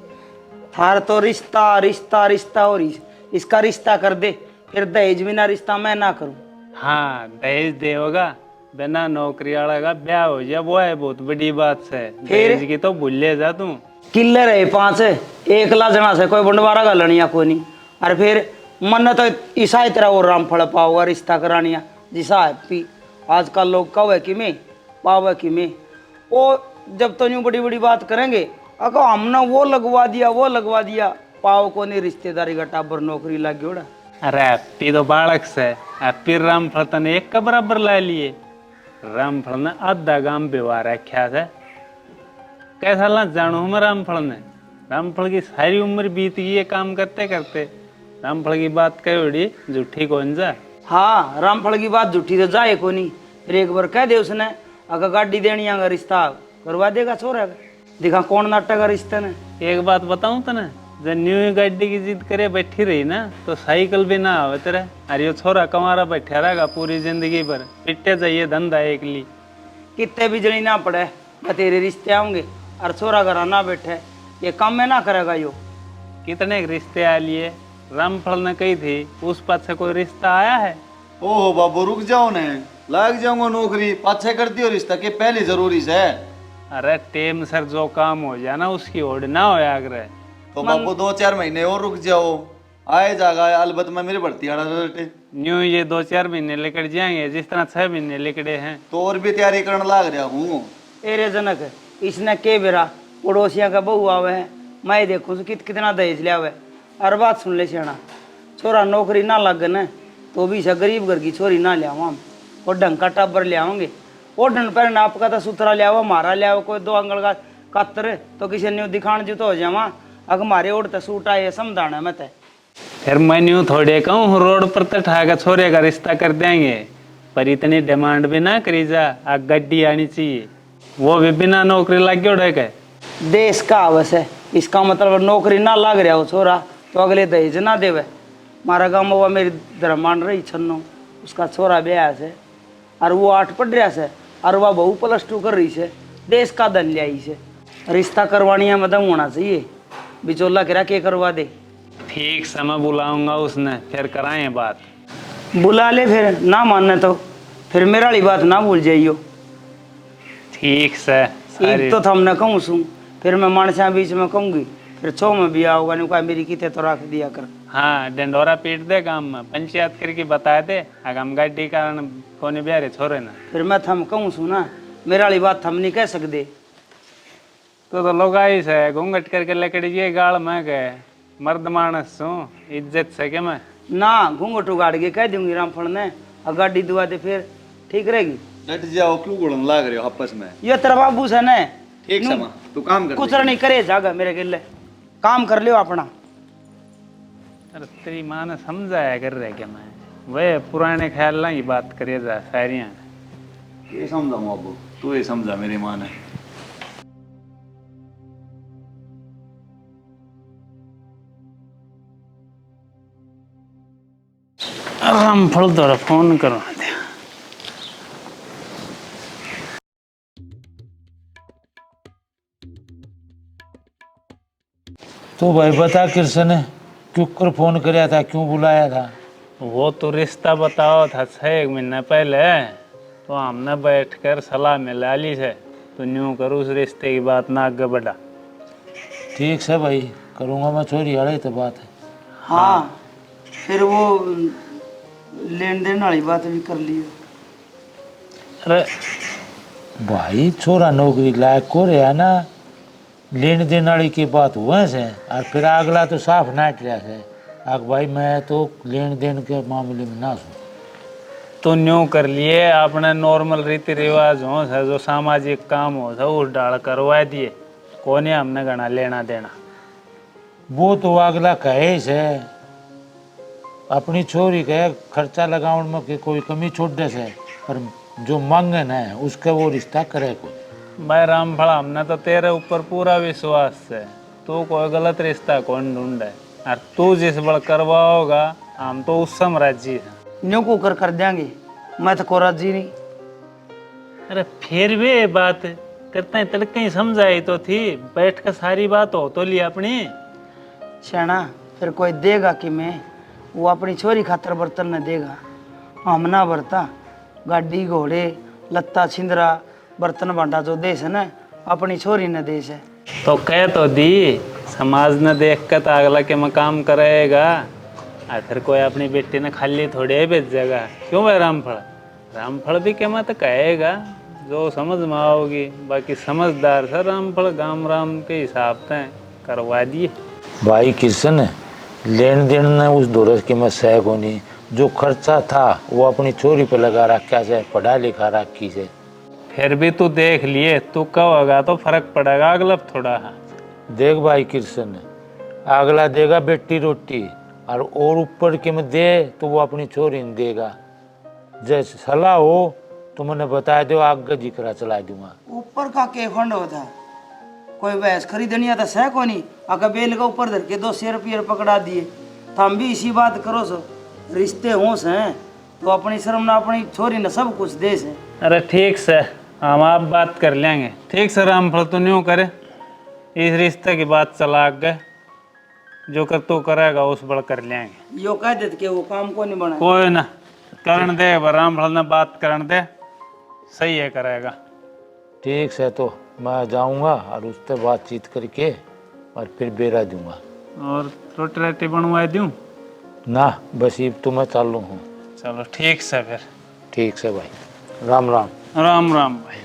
थार तो रिश्ता रिश्ता रिश्ता और इसका रिश्ता कर दे, फिर दहेज बिना रिश्ता मैं ना करूं। हाँ दहेज दे होगा, बिना नौकरी वाला का ब्याह हो जाए वो है बहुत बड़ी बात है। दहेज की तो भूल ले जा तू। किल्लर है 5 एक लाजना से कोई बंडवारा का लड़िया कोई नहीं। और फिर मन तो ईसा तरह वो रामफल पाओगा रिश्ता करानिया जिसा है पी। आजकल लोग कहो है कि मैं पावे कि मैं वो जब तो यूँ बड़ी बड़ी बात करेंगे, अगर हमने वो लगवा दिया पाओ को नहीं रिश्तेदारी का टाबर नौकरी लग गया। अरे हैप्पी तो बालक से, हैप्पी रामफल तने एक का बराबर ला लिए। रामफल ने आधा गांव व्यवहार रखा है, कैसा ला जानू मैं रामफल ने। रामफल की सारी उम्र बीत गई है काम करते करते। रामफल की बात कहोड़ी झूठी कौन जा। हाँ रामफल की बात झूठी तो जाए को नहीं। फिर एक बार कह दे उसने, अगर गाड़ी देनी अगर रिश्ता करवा देगा छोरा का। दिखा कौन नाटक का रिश्ते ने। एक बात बताऊं तने, जब न्यू गाड़ी की जिद करे बैठी रही ना तो साइकिल भी ना आवे तेरे। अरे यो छोरा कमारा बैठा रहेगा पूरी जिंदगी भर, पिटे जाइए धंधा एक ली। कितने बिजली ना पड़े तेरे रिश्ते आऊंगे और छोरा घर ना बैठे, ये काम में ना करेगा यो। कितने रिश्ते आ लिए। रामफल ने कही थी उस पास से कोई रिश्ता आया है। ओहो बाबू रुक जाओ ने, लग जाऊंगा नौकरी, पाछे कर दियो रिश्ता के पहले जरूरी से। अरे टेम सर जो काम हो जाए ना उसकी ओढ़ ना हो आग्रह। तो बाबू 2-4 महीने और रुक जाओ, आए जागा अलबत में मेरी भर्ती आना रटे। न्यू ये 2-4 महीने लेकर जाएंगे जिस तरह 6 महीने लेकड़े हैं। तो और भी तैयारी करने लाग रहा हूँ। एरे जनक इसने के बेरा पड़ोसिया का बहू आवे है, मैं देखूँ कितना दहेज लिया हुआ है। और बात सुन ले सियाना, छोरा नौकरी ना लग न तो भी से गरीब घर की छोरी ना ले हम, और ढंग का टब्बर ले आओगे। वो ढंग पर नाप का तो सुथरा लिया हुआ, मारा लिया हुआ कोई 2 अंगल का कतर तो किसी ने दिखाण जो तो हो जावा। अगर मारे ओढ़ तो सूट आए समझाना मैं ते। फिर मैं न्यू थोड़े कहूँ रोड पर तो ठाकर छोरे का रिश्ता कर देंगे, पर इतनी डिमांड भी ना करी जा। आग गड्डी आनी चाहिए, वो भी बिना नौकरी लग गया उड़े के। देश का आवस है, इसका मतलब नौकरी ना लग रहा हो छोरा तो अगले दहेज ना देवे। मारा गाँव में वो मेरी धर्म मान रही छन्नो, उसका छोरा ब्याह से और वो 8 पढ़ रहा से और वह बहू +2 कर रही से। देश का धन लिया से रिश्ता करवानिया में दम होना चाहिए। बिचौला करा के करवा दे। ठीक समय बुलाऊंगा उसने, फिर कराए बात। बुला ले, फिर ना मानने तो फिर मेरा वाली बात ना भूल जाइयो। ठीक से एक तो हमने कहूँ सुन, फिर मैं मानसा बीच में कहूँगी, फिर 6 में भी आओगा नहीं कहा मेरी किते तो रख दिया कर। हाँ डंडोरा पीट दे गांव में, पंचायत करके बता दे हम गाड़ी कारण कोने ब्यारे छोरे ना। फिर मैं थम कहूँ सुना, मेरा वाली बात हम नहीं कह सकते। तो लोग आई से घूंघट करके लकड़ी ये गाड़ में गए, मर्द मानस हूँ इज्जत से के मैं ना घूंघट उगाड़ के कह दूंगी रामफल ने, और गाड़ी दुआ दे फिर ठीक रहेगी। डट जाओ, क्यों गुड़न लाग रहे हो आपस में। ये तेरा बाबू से न ठीक समा तू काम कर। कुछ नहीं करे जागा मेरे गिले, काम कर लियो अपना। अरे तेरी माँ ने समझाया कर रहे क्या मैं, वे पुराने ख्याल ना ही बात करे जा सारियाँ। ये समझाऊँ बाबू, तू ये समझा मेरी माँ ने। रामफल थोड़ा फोन करो। तो भाई बता कृष्ण ने क्यों कर फोन कराया था, क्यों बुलाया था? वो तो रिश्ता बताओ था 6 महीने पहले, तो हमने बैठकर सलाह में ला ली से तो न्यू करूँ उस रिश्ते की बात ना आगे बढ़ा। ठीक से भाई करूँगा मैं, छोरी वाली तो बात है। हाँ फिर वो लेन देन वाली बात भी कर लियो। अरे भाई छोरा नौकरी लायक को रहा ना, लेन देन वाली की बात हुआ से, और फिर अगला तो साफ नाट रहा है। आग भाई मैं तो लेन देन के मामले में ना सुन। तो न्यू कर लिए अपने नॉर्मल रीति रिवाज हो से, जो सामाजिक काम हो से उस डाल करवा दिए, कोने हमने घना लेना देना। वो तो अगला कहे से अपनी छोरी के खर्चा लगाउन में कि कोई कमी छोड़ दे से, पर जो मांगन है उसके वो रिश्ता करे कोई। भाई रामफल हमने तो तेरे ऊपर पूरा विश्वास है, तू कोई गलत रिश्ता कौन ढूंढे, और तू जिस बड़ करवाओगा हम तो उस समय राजी है। न्यू को कर देंगे, मैं तो को राजी नहीं। अरे फिर भी ये बात करते हैं तड़के ही समझाई तो थी, बैठ कर सारी बात हो तो ली अपनी। शाना फिर कोई देगा कि मैं वो अपनी छोरी खातर बर्तन न देगा, हम ना बरता। गाड़ी घोड़े लत्ता छिंदरा बर्तन भांडा जो देश है ना, अपनी छोरी न देश है। तो कह तो दी, समाज न देख कर तो अगला के में काम करेगा। आखिर कोई अपनी बेटी ने खाली थोड़े भेजेगा। क्यों भाई रामफल? रामफल भी के मत कहेगा जो समझ में आओगी। बाकी समझदार सर रामफल गाम राम के हिसाब से करवा दिए। भाई किशन, लेन देन ने उस दौरस की मैं सह को नहीं, जो खर्चा था वो अपनी छोरी पे लगा रखा से, पढ़ा लिखा रखी से। फिर भी तू देख लिए, तू कहोगा तो फर्क पड़ेगा अगला थोड़ा। देख भाई कृष्ण, अगला देगा बेटी रोटी और ऊपर के में दे तो वो अपनी छोरी ने देगा। जैसे सलाह हो तो मैंने बता दो, आगे जिक्रा चला दूंगा। ऊपर का के खंड होता, कोई भैंस खरीदनी आता सह को नहीं, अगर बेल का ऊपर धर के 200 रुपये पकड़ा दिए तो हम भी इसी बात करो सो। रिश्ते होश हैं तो अपनी शर्म ना अपनी छोरी न सब कुछ दे से। अरे ठीक से, हम आप बात कर लेंगे। ठीक से रामफल, तू न्यूँ करे, इस रिश्ते की बात चला आगे, जो कर तू करेगा उस बड़ कर लेंगे। यो कह देते कि वो काम को नहीं बना। कोई ना करण दे, रामफल ने बात करण दे, सही है करेगा। ठीक से, तो मैं जाऊंगा और उससे बातचीत करके और फिर बेरा दूंगा। और रोटी रोटी बनवा दूँ? ना बस ये तो मैं चालू हूँ। चलो ठीक से फिर। ठीक से भाई, राम राम। राम राम भाई।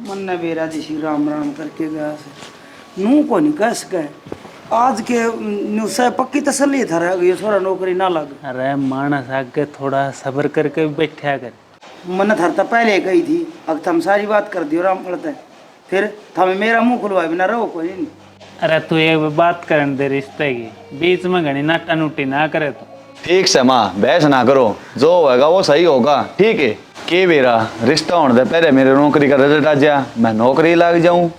मन ने बेरा दिशी राम राम करके गया से नू को नहीं कस गए। आज के न्यूज़ पक्की तसल्ली था रह गई, छोरा नौकरी ना लग। अरे मानस आगे थोड़ा सब्र करके बैठा कर। मन थरता पहले कही थी, अब थम सारी बात कर दियो राम पड़ता फिर थमे मेरा मुंह खुलवाए बिना रहो कोई नहीं। अरे तू एक बात करन दे रिश्ते की, बीच में घनी नाटा नुटी ना करे तो। ठीक से माँ, बहस ना करो, जो होगा वो सही होगा। ठीक है के बेरा रिश्ता होने दे, पहले मेरे नौकरी का रिजल्ट आ जा, मैं नौकरी लग जाऊँ।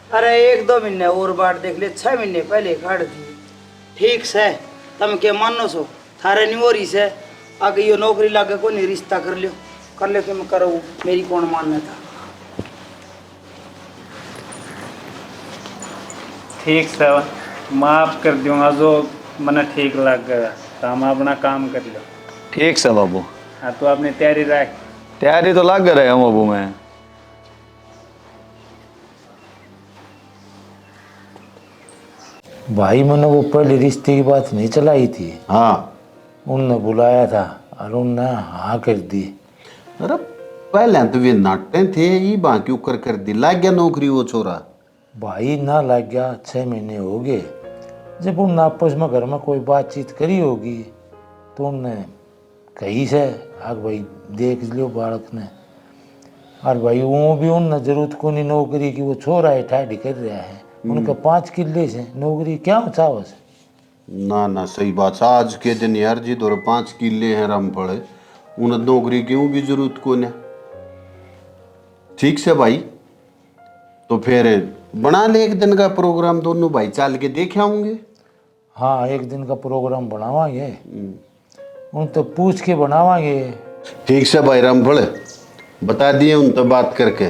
अरे 1-2 महीने और बाट देख ले, 6 महीने पहले काट दी। ठीक से तम के मानो सो थारे निवोरी से आगे यो नौकरी लागे को नहीं रिश्ता कर ले कि मैं करो, मेरी कौन मानना था। ठीक से माफ कर दूंगा जो मना ठीक लग गया, तो हम अपना काम कर लो। ठीक से बाबू, हाँ तो अपनी तैयारी रख। तैयारी तो लग रहे हम बाबू में। भाई मैंने वो पहले रिश्ते की बात नहीं चलाई थी, हाँ। उनने बुलाया था और उनने हाँ कर दी। अरे पहले तो वे नाटे थे, ये बाकी उकर कर दी, लग गया नौकरी वो छोरा। भाई ना लग गया, 6 महीने हो गए। जब उन आपस में घर में कोई बातचीत करी होगी तो उनने कही से आग भाई देख लियो बालक ने। और भाई वो भी उनने जरूरत को नहीं नौकरी की, वो छोरा है ठाडी कर रहा है, उनके 5 किले से नौकरी क्या चावस। ना ना सही बात, आज के दिन यार जी दो 5 किले हैं राम पड़े, उन्हें नौकरी क्यों भी जरूरत को न। ठीक से भाई, तो फिर बना ले एक दिन का प्रोग्राम, दोनों भाई चाल के देख आऊंगे। हाँ, एक दिन का प्रोग्राम बनावांगे, उन तो पूछ के बनावांगे। ठीक से भाई रामफल, बता दिए उन तो बात करके,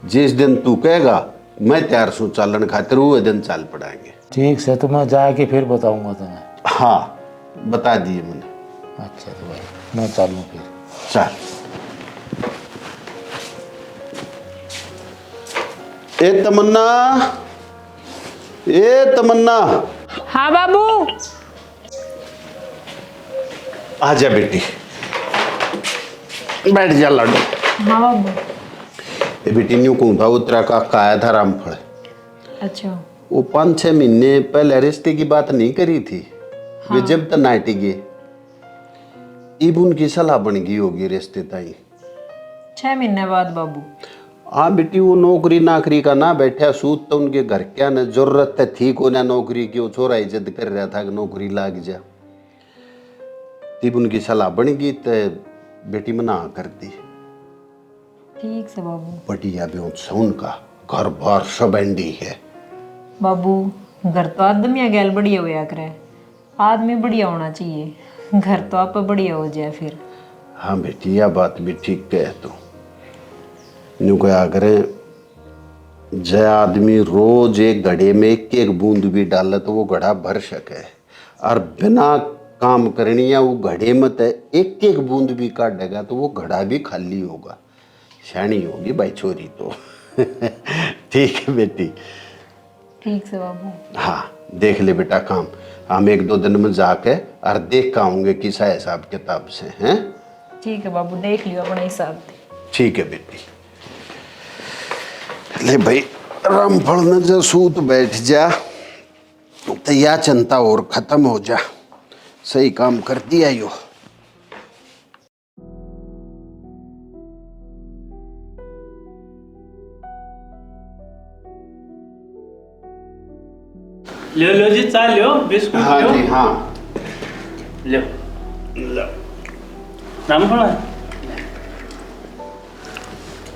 जिस दिन तू कहेगा मैं तैयार सू चालन खातिर, वो दिन चाल पड़ाएंगे। ठीक से, तो मैं जाके फिर बताऊंगा तुम्हें। हाँ बता दिए मैंने। अच्छा तो भाई मैं चालूँ फिर। चल। ए तमन्ना, ए तमन्ना। हाँ बाबू। आजा बेटी, बैठ जा लाडो। हाँ बाबू। ए बेटी न्यू कहूँ था, उत्तरा काका आया था रामफल। अच्छा। वो 5-6 महीने पहले रिश्ते की बात नहीं करी थी। वे जब तक नाटी गए, इब उनकी सलाह बन गई होगी रिश्ते ताई। 6 महीने बाद बाबू। हाँ बेटी, वो नौकरी नाकरी का ना बैठा सूत, तो उनके घर क्या न जरूरत थी को ना नौकरी की, वो छोरा इज्जत कर रहा था कि नौकरी लाग जा। तब उनकी सलाह बन गई तो बेटी मना कर दी। ठीक से बाबू। बढ़िया भी उनका घर बार सब एंडी है। बाबू घर तो आदमी गैल बढ़िया होया करे, आदमी बढ़िया होना चाहिए, घर तो आप बढ़िया हो जाए फिर। हाँ बेटी, यह बात भी ठीक कहे तो। न्यू कहा करें, जय आदमी रोज एक घड़े में एक एक बूंद भी डाले तो वो घड़ा भर सके, और बिना काम करनिया वो घड़े में तो एक एक बूंद भी काटेगा तो वो घड़ा भी खाली होगा। शानी होगी भाई छोरी तो। ठीक है बेटी। ठीक से बाबू। हाँ देख ले बेटा काम, हम 1-2 दिन में जाके और देख के आऊंगे किसा हिसाब किताब से हैं। ठीक है बाबू, देख लियो अपना हिसाब से। ठीक है बेटी। ले भाई रामफल ने जो सूत बैठ जा तो या चिंता और खत्म हो जा। सही काम कर दिया यो। लो लो जी, चाय लो, बिस्कुट हाँ लो। जी हाँ। लो लो रामफल।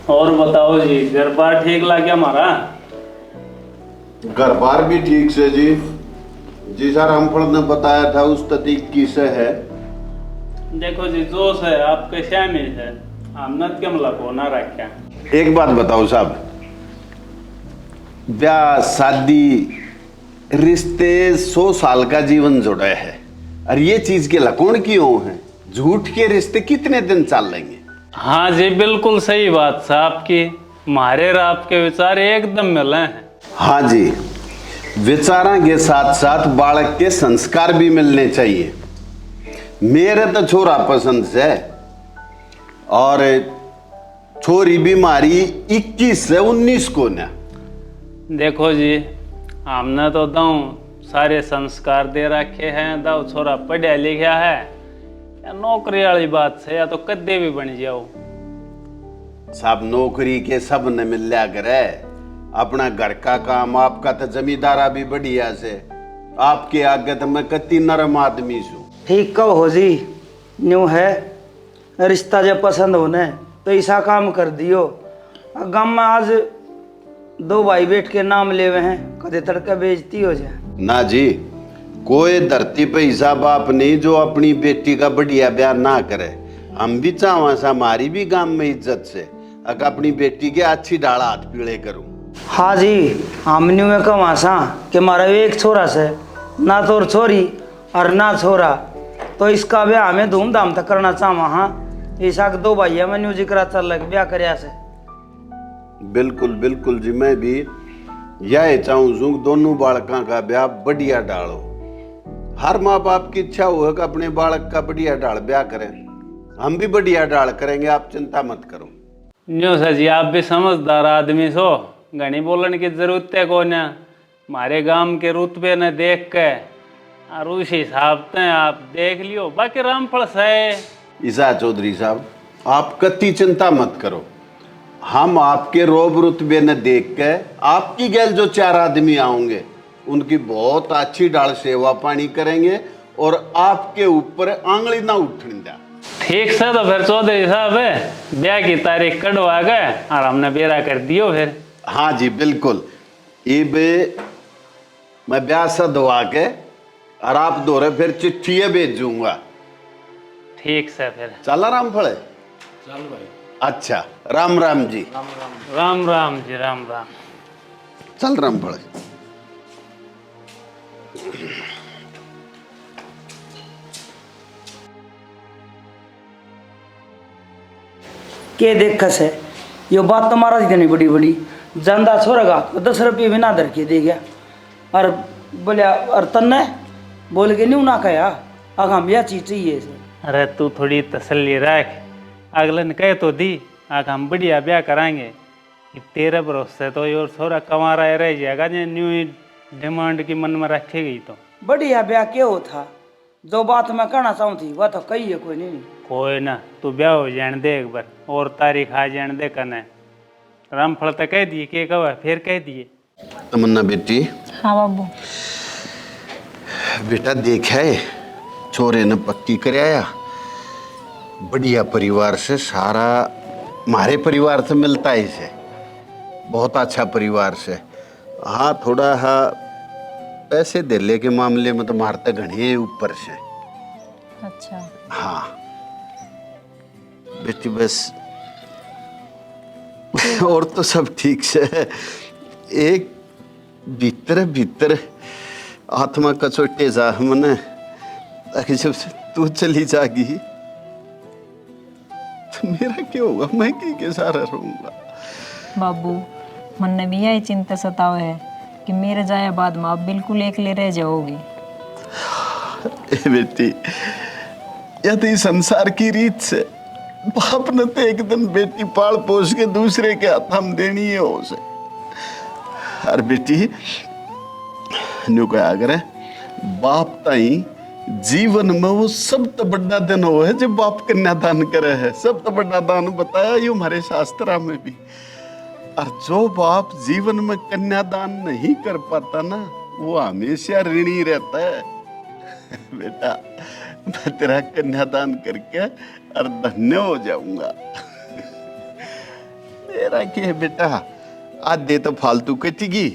और बताओ जी, घर बार ठीक ला क्या हमारा? घर बार भी ठीक से जी। जी सर रामफल ने बताया था उस तरीके से है। देखो जी, जोश है आपके शामिल है, आमनत के मतलब होना रखा। एक बात बताओ साहब, ब्याह शादी रिश्ते 100 साल का जीवन जुड़ा है, और ये चीज के लकोण क्यों है? झूठ के रिश्ते कितने दिन चल लेंगे? हाँ जी, बिल्कुल सही बात साहब की। हमारे और आपके विचार एकदम मिले हैं। हाँ जी, विचारों के साथ साथ बालक के संस्कार भी मिलने चाहिए। मेरे तो छोरा पसंद है, और छोरी भी मारी 21 से 19 को न। देखो जी, हमने तो दाऊ सारे संस्कार दे रखे हैं, दाऊ छोरा पढ़ा लिखा है, या नौकरी वाली बात से या तो कद्दे भी बन जाओ। सब नौकरी के सब न मिल लिया करे, अपना घर का काम आपका तो जमींदारा भी बढ़िया से, आपके आगे तो मैं कति नरम आदमी छू। ठीक कहो हो जी, न्यू है रिश्ता जब पसंद होने तो ऐसा काम कर दियो। गाँव में आज 2 भाई बैठ के नाम ले हुए हैं, कदे तड़का बेइज्जती हो जाए। ना जी, कोई धरती पे ऐसा बाप नहीं जो अपनी बेटी का बढ़िया ब्याह ना करे। हम भी चाहवा सा हमारी भी गांव में इज्जत से अगर अपनी बेटी के अच्छी डाला हाथ पीड़े करूं। हाँ जी, हम न्यू में कमा सा कि हमारा एक छोरा से, ना तो छोरी और ना छोरा, तो इसका ब्याह हमें धूमधाम तक करना चाहवा। हाँ ऐसा 2 भाई में न्यू जिक्र चल लग ब्याह कर से। बिल्कुल बिल्कुल जी, मैं भी यह चाहूँ दोनों बालकों का ब्याह बढ़िया डालो। हर माँ बाप की इच्छा हो कि अपने बालक का बढ़िया डाल ब्याह करें। हम भी बढ़िया डाल करेंगे, आप चिंता मत करो। न्यू सर जी, आप भी समझदार आदमी सो, घनी बोलने की जरूरत है को ना। हमारे गांव के रुतबे ने देख के और उस हिसाब से आप देख लियो। बाकी रामफल से ईसा चौधरी साहब, आप कति चिंता मत करो। हम आपके रोब रुतबे ने देख के आपकी गैल जो 4 आदमी आओगे उनकी बहुत अच्छी डाल सेवा पानी करेंगे, और आपके ऊपर आंगली ना उठने दें। ठीक से तो फिर चौधरी साहब ब्याह की तारीख कटवा गए और हमने बेरा कर दियो फिर। हाँ जी बिल्कुल, ये मैं ब्याह सदवा के और आप दोरे फिर चिट्ठियाँ भेजूंगा। ठीक से फिर चला रामफल? चल भाई। अच्छा, राम राम जी। राम राम जी, राम राम। चल रामफल। के देखस है यो बात तो महाराज इतनी बड़ी बड़ी जानदा छोड़ेगा तो 10 रुपये भी ना धर के दे गया। और बोलिया और तन्ने बोल के नहीं ना कहा आग हम यह चीज चाहिए से। अरे तू थोड़ी तसल्ली रख, अगले ने कहे तो दी, आग हम बढ़िया ब्याह कराएंगे। तेरे भरोसे तो योर छोरा कमा रह जाएगा, न्यू डिमांड की मन में रखेगी तो बढ़िया ब्याह क्यों था? जो बात मैं कहना चाहूँ थी वह तो कही है कोई नहीं। कोई ना, तू ब्याह हो जाने दे एक बार, और तारीख आ जाने दे कने। रामफल तो कह दिए के कहा फिर कह दिए। तमन्ना बेटी। हाँ बाबू। बेटा देखा है छोरे ने पक्की कराया, बढ़िया परिवार से, सारा हमारे परिवार से मिलता है इसे, बहुत अच्छा परिवार से। हाँ थोड़ा पैसे दिले के मामले में तो मारते घने ऊपर से। अच्छा। हाँ बेटी बस और तो सब ठीक से है, एक भीतर भीतर आत्मा कचोटे जा मन, ताकि जब से तू चली जागी तो मेरा क्या होगा, मैं के सारा रहूंगा। बाबू, मन ने भी यही चिंता सतावे है कि मेरे जाए बाद में आप बिल्कुल अकेले रह जाओगे। ए बेटी, या तो इस संसार की रीत से बाप ने तो एक दिन बेटी पाल पोस के दूसरे के हाथ हम देनी है उसे। और बेटी न्यू क्या करे, बाप ताई जीवन में वो सब तो बड़ा दिन हो है जब बाप कन्यादान करे है। सब तो बड़ा दान बताया ये हमारे शास्त्रा में भी। और जो बाप जीवन में कन्यादान नहीं कर पाता ना, वो हमेशा ऋणी रहता है। बेटा, मैं तेरा कन्यादान करके और धन्य हो जाऊंगा। मेरा क्या है बेटा, आधे तो फालतू कटेगी,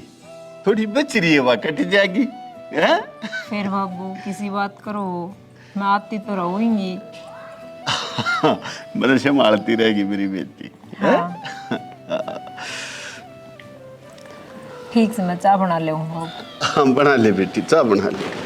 थोड़ी बच रही है वह कट जाएगी। है? फिर बाबू किसी बात करो, मैं आती तो रहूंगी। मेरे संभालती रहेगी मेरी बेटी। हाँ। ठीक से मैं चाय बना ले। हाँ बना ले बेटी, चाय बना ले।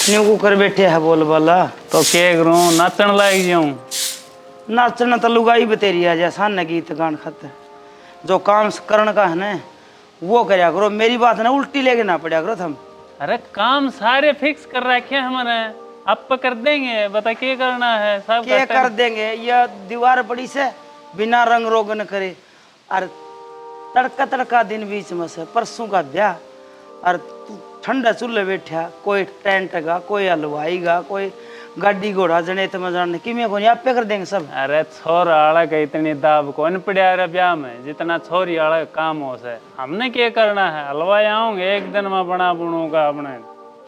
न्यू कुकर बैठे है बोल वाला, तो क्या करूं, नाचन लाग जाऊं। नाचना तो लुगाई बतेरी है जैसा न गीत गान खाते। जो काम करने का है ना वो करया करो, मेरी बात ना उल्टी लेके ना पड़ा करो तुम। अरे काम सारे फिक्स कर रखे हैं हमारे, आप कर देंगे, बता क्या करना है सब क्या कर देंगे। यह दीवार बड़ी से बिना रंग रोगन करे, और तड़का तड़का दिन बीच में से परसों का ब्याह, और ठंडा चूल्हे बैठा, कोई टेंट का, कोई हलवाई का, कोई गाड़ी घोड़ा जने तो जाने कि मैं आप पे कर देंगे सब। अरे छोर आड़ा का इतनी दाब कौन पड़ा रे ब्याह में, जितना छोरी आड़ा काम हो से। हमने क्या करना है, हलवाई आऊंगे एक दिन में बना बुनूंगा, अपने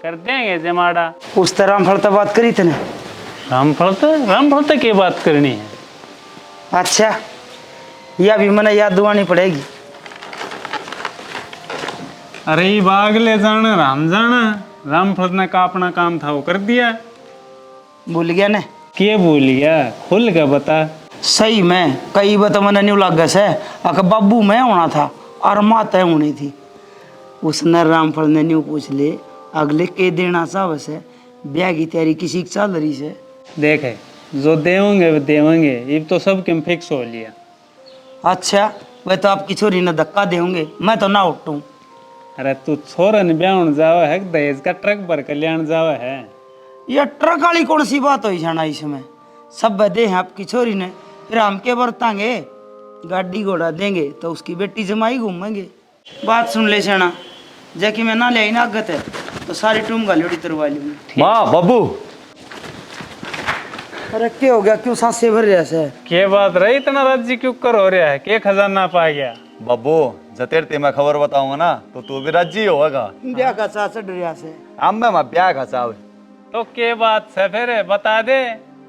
कर देंगे जमाड़ा। उस तरह रामफल तो बात करी थी ना। रामफल तो क्या बात करनी है। अच्छा, यह भी मैंने याद दुआनी पड़ेगी। अरे ये बाग ले जाना, रामफल ने का अपना काम था वो कर दिया। भूल गया ने? क्या भूल गया, खुल के बता। सही में कई बात मैंने न्यू लग से अक बाबू मैं होना था और माँ तय होनी थी। उसने रामफल ने न्यू पूछ ले अगले के देना चाह से ब्याह की तैयारी किसी की चल रही से। देखे जो देवोगे वो देवेंगे, ये तो सब किम फिक्स हो लिया। अच्छा, वह तो आपकी छोरी ने धक्का देंगे, मैं तो ना उठूं। अरे तू छोरन ब्याह जावा है, दहेज का ट्रक भर कल्याण जावा है। यह ट्रक वाली कौन सी बात हुई जाना इसमें, सब दे हैं आपकी छोरी ने, फिर हम के बरतांगे, गाड़ी घोड़ा देंगे तो उसकी बेटी जमाई घूमेंगे। बात सुन ले सेना, जैकि मैं ना ले ना आगत है तो सारी टूम गाली तरवा लूंगी। माँ बाबू, अरे क्या हो गया, क्यों सांसें भर रहा है? क्या बात रही, इतना राज्य क्यों कर हो रहा है, क्या खजाना पा गया? बाबू जतेर ते मैं खबर बताऊंगा ना तो तू भी राजी होगा। ब्याह का साथ चढ़ रहा से। हम मैं ब्याह का चाव, तो क्या बात से फिर बता दे।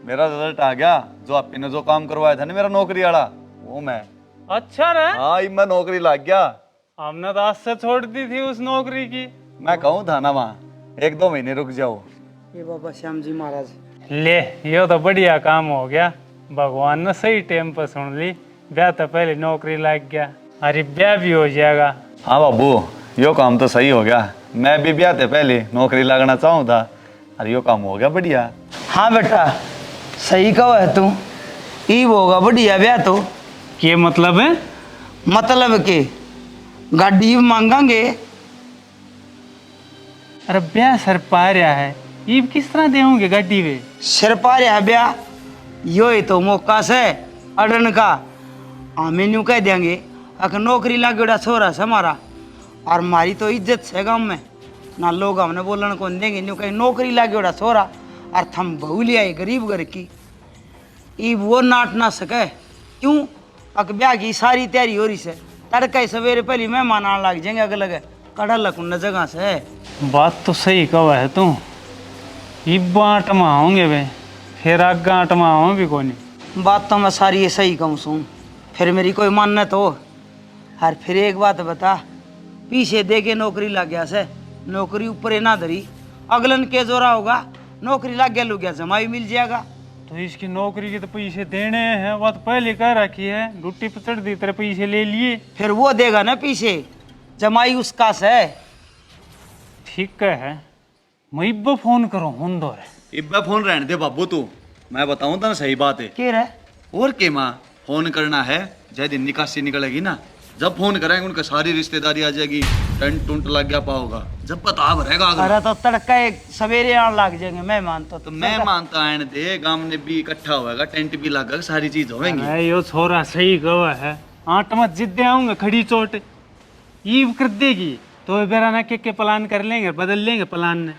मेरा रिजल्ट आ गया, जो आप ने जो काम करवाया था ना मेरा नौकरी वाला, वो मैं। अच्छा रे, हाँ मैं नौकरी लग गया। हमने तो आज से छोड़ दी थी उस नौकरी की। मैं कहूँ था ना माँ 1-2 महीने रुक जाओ। ये बाबा श्याम जी महाराज, ले ये तो बढ़िया काम हो गया, भगवान ने सही टाइम पर सुन ली। ब्याह तो पहले नौकरी लग गया, अरे ब्याह भी हो जाएगा। हाँ बाबू यो काम तो सही हो गया, मैं भी ब्याह से पहले नौकरी लगना चाहूँ था, अरे यो काम हो गया बढ़िया। हाँ बेटा सही कहो है तू, ई होगा बढ़िया ब्याह तो। क्या मतलब है? मतलब के गाड़ी मांगांगे। अरे ब्याह सर पा रहा है, ये किस तरह देंगे गाड़ी में? सिर पा रहा है ब्याह, यो ही तो मौका से अड़न का। हमें न्यू कह देंगे अगर नौकरी लागेड़ा छोरा से हमारा, और हमारी तो इज्जत है गाँव में ना, लोग हमने बोलन कौन देंगे। न्यू कहीं नौकरी लागेड़ा छोरा और थम बहू लिया गरीब घर की, ई वो नाट ना सके। क्यों? अक ब्याह की सारी तैयारी हो रही से, तड़के सवेरे पहले मेहमान आने लग जाएंगे अगले कड़ा लकुन जगह से। बात तो सही कहा है तू, ये बाँट में होंगे वे, फिर आग गाँट में आऊँ भी कौन। बात तो मैं सारी ये सही कहूँ सुन, फिर मेरी कोई मानना तो। हर फिर एक बात बता, पीछे दे के नौकरी लग गया से, नौकरी ऊपर ना धरी अगलन के जोरा होगा, नौकरी लग गया लुग गया, जमाई मिल जाएगा। तो इसकी नौकरी के तो पैसे देने हैं, वो तो पहले कह रखी है, ड्यूटी पर चढ़ दी तेरे पैसे ले लिए। फिर वो देगा ना पीछे, जमाई उसका से। ठीक है, मैं इब्बा फोन करो हुन दो रे। इब्बा फोन रहने दे बाबू तू, मैं बताऊं तो सही बात है। के रे और के माँ फोन करना है, जय दिन निकासी निकलेगी ना, जब फोन करेंगे उनका सारी रिश्तेदारी आ जाएगी, टेंट टुंट लग गया पाओगा, जब पता भरेगा अगला। अरे तो तड़का एक सवेरे आने लग जाएंगे, मैं मानता तो मैं मानता आने दे, गांव ने भी इकट्ठा होगा, टेंट भी लगेगा, सारी चीज होंगी। अरे यो छोरा सही कहा है, आठ मत जिद्दे आऊंगा खड़ी चोट ईव कर देगी तो बेरा ना के प्लान कर लेंगे, बदल लेंगे प्लान ने।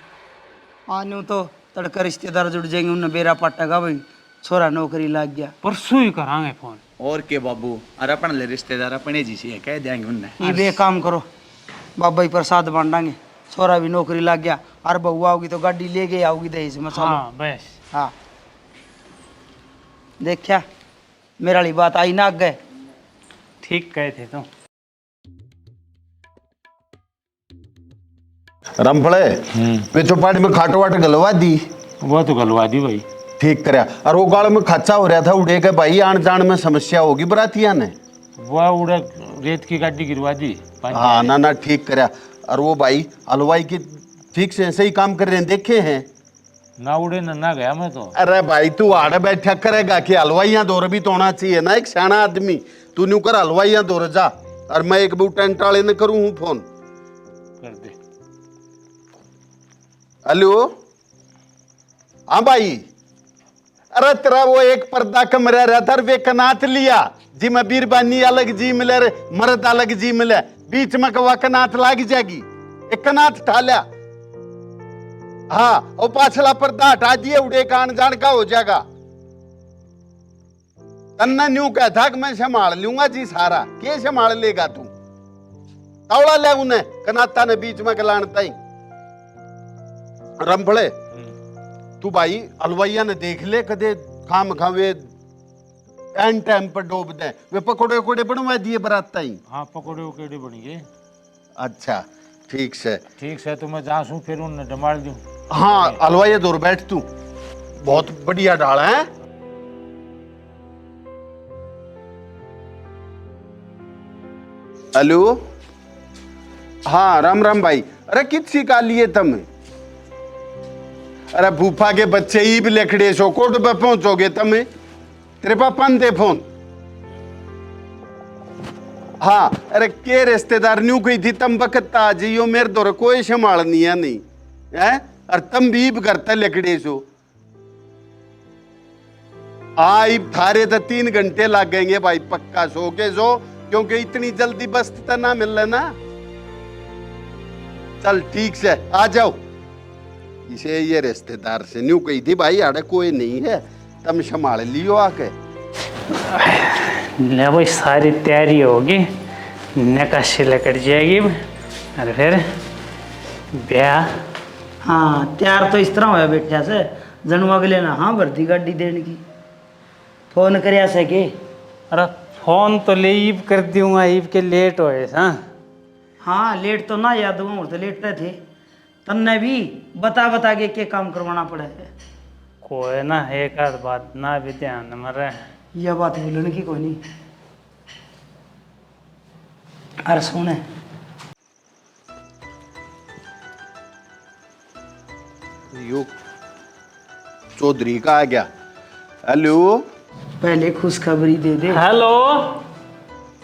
आनू तो तड़का रिश्तेदार जुड़ जाएंगे, उन्हें बेरा पटेगा भाई छोरा नौकरी लग गया। परसों ही करांगे फोन। और के बाबू, अरे अपन ले रिश्तेदार अपने जी से कह देंगे उन्हें। ये बे काम करो, बाबा ही प्रसाद बांटांगे, छोरा भी नौकरी लग गया, और बहू आओगी तो गाड़ी ले गई आओगी दही से मसाला। हाँ बस। हाँ देखा मेरा वाली बात आई ना गए। ठीक कहे थे तुम। रमफड़े वे चौपाटी में खाटो वाट गलवा दी। वो तो गलवा दी भाई। ठीक करया। और वो गाड़ में खच्चा हो रहा था उड़े के भाई, आन जान में समस्या होगी बरातिया ने। वो उड़ा रेत की गाड़ी गिरवा दी। हाँ ना ना ठीक करया। और वो भाई हलवाई की ठीक से ऐसे ही काम कर रहे हैं, देखे हैं ना उड़े ना गया मैं तो। अरे भाई तू आड़े बैठा करेगा कि हलवाइयाँ दौर भी तो होना चाहिए ना, एक सियाना आदमी। तू न्यू कर हलवाइयाँ दौर जा, और मैं एक बू टेंट वाले ने करूँ हूँ फोन। कर दे। हेलो हाँ भाई, अरे तेरा वो एक पर्दा कमरा रहता वे कनात लिया जी, मैं बीरबानी अलग जी मिले, मर्द अलग जी मिले, बीच में कवा कनात लाग जाएगी, एक कनात ठाल्या। हाँ और पाछला पर्दा हटा दिए, उड़े कान जान का हो जाएगा। तन्ना न्यू कहता कि मैं संभाल लूंगा जी सारा, के संभाल लेगा तू? तौला ले उन्हें कनाता ने बीच में गलानता ही। रमफड़े तू भाई हलवाइया ने देख ले कदे खाम खावे एन टाइम पर डूब दे, वे पकोड़े वकोड़े बनवा दिए बराता ही। हाँ पकौड़े वकौड़े बन गए। अच्छा ठीक से। ठीक से तो मैं जासूं फिर उन्हें डमाल दूं। हाँ हलवाइया दूर बैठ तू, बहुत बढ़िया डाला है। हेलो हाँ राम राम भाई। अरे किसी का लिए तुम? अरे फूफा के बच्चे ही भी लेखड़े सो कोट पे पहुंचोगे तुम, तेरे पापा ने दे फोन। हाँ अरे के रिश्तेदार न्यू कही थी तुम बकता आ जियो, मेरे दौर कोई संभालनी है नहीं है, और तुम भी करते लेखड़े सो। हाँ थारे तो 3 घंटे लग गएंगे भाई, पक्का सो के सो, क्योंकि इतनी जल्दी बस तो ना मिल ना। चल ठीक से आ जाओ। इसे ये रिश्तेदार से न्यू कही थी भाई आड़े कोई नहीं है, तुम संभाल लियो आके। ले भाई सारी तैयारी होगी, नकाशी लकड़ जाएगी और फिर ब्याह। हाँ तैयार तो इस तरह होया बैठा से जनू अगले ना हाँ भर्ती गाड़ी देने की फोन कर सके। अरे फोन तो ले ईब कर दूंगा, ईब के लेट होए। हाँ लेट तो ना याद हुआ, तो लेट रहे थे, तन्ने भी बता के काम करवाना पड़ा है। कोई ना एक आध बात ना भी ध्यान में रहे। यह बात बोलने की कोई नहीं। अरे सुने यो चौधरी का आ गया। हेलो पहले खुशखबरी दे दे। हेलो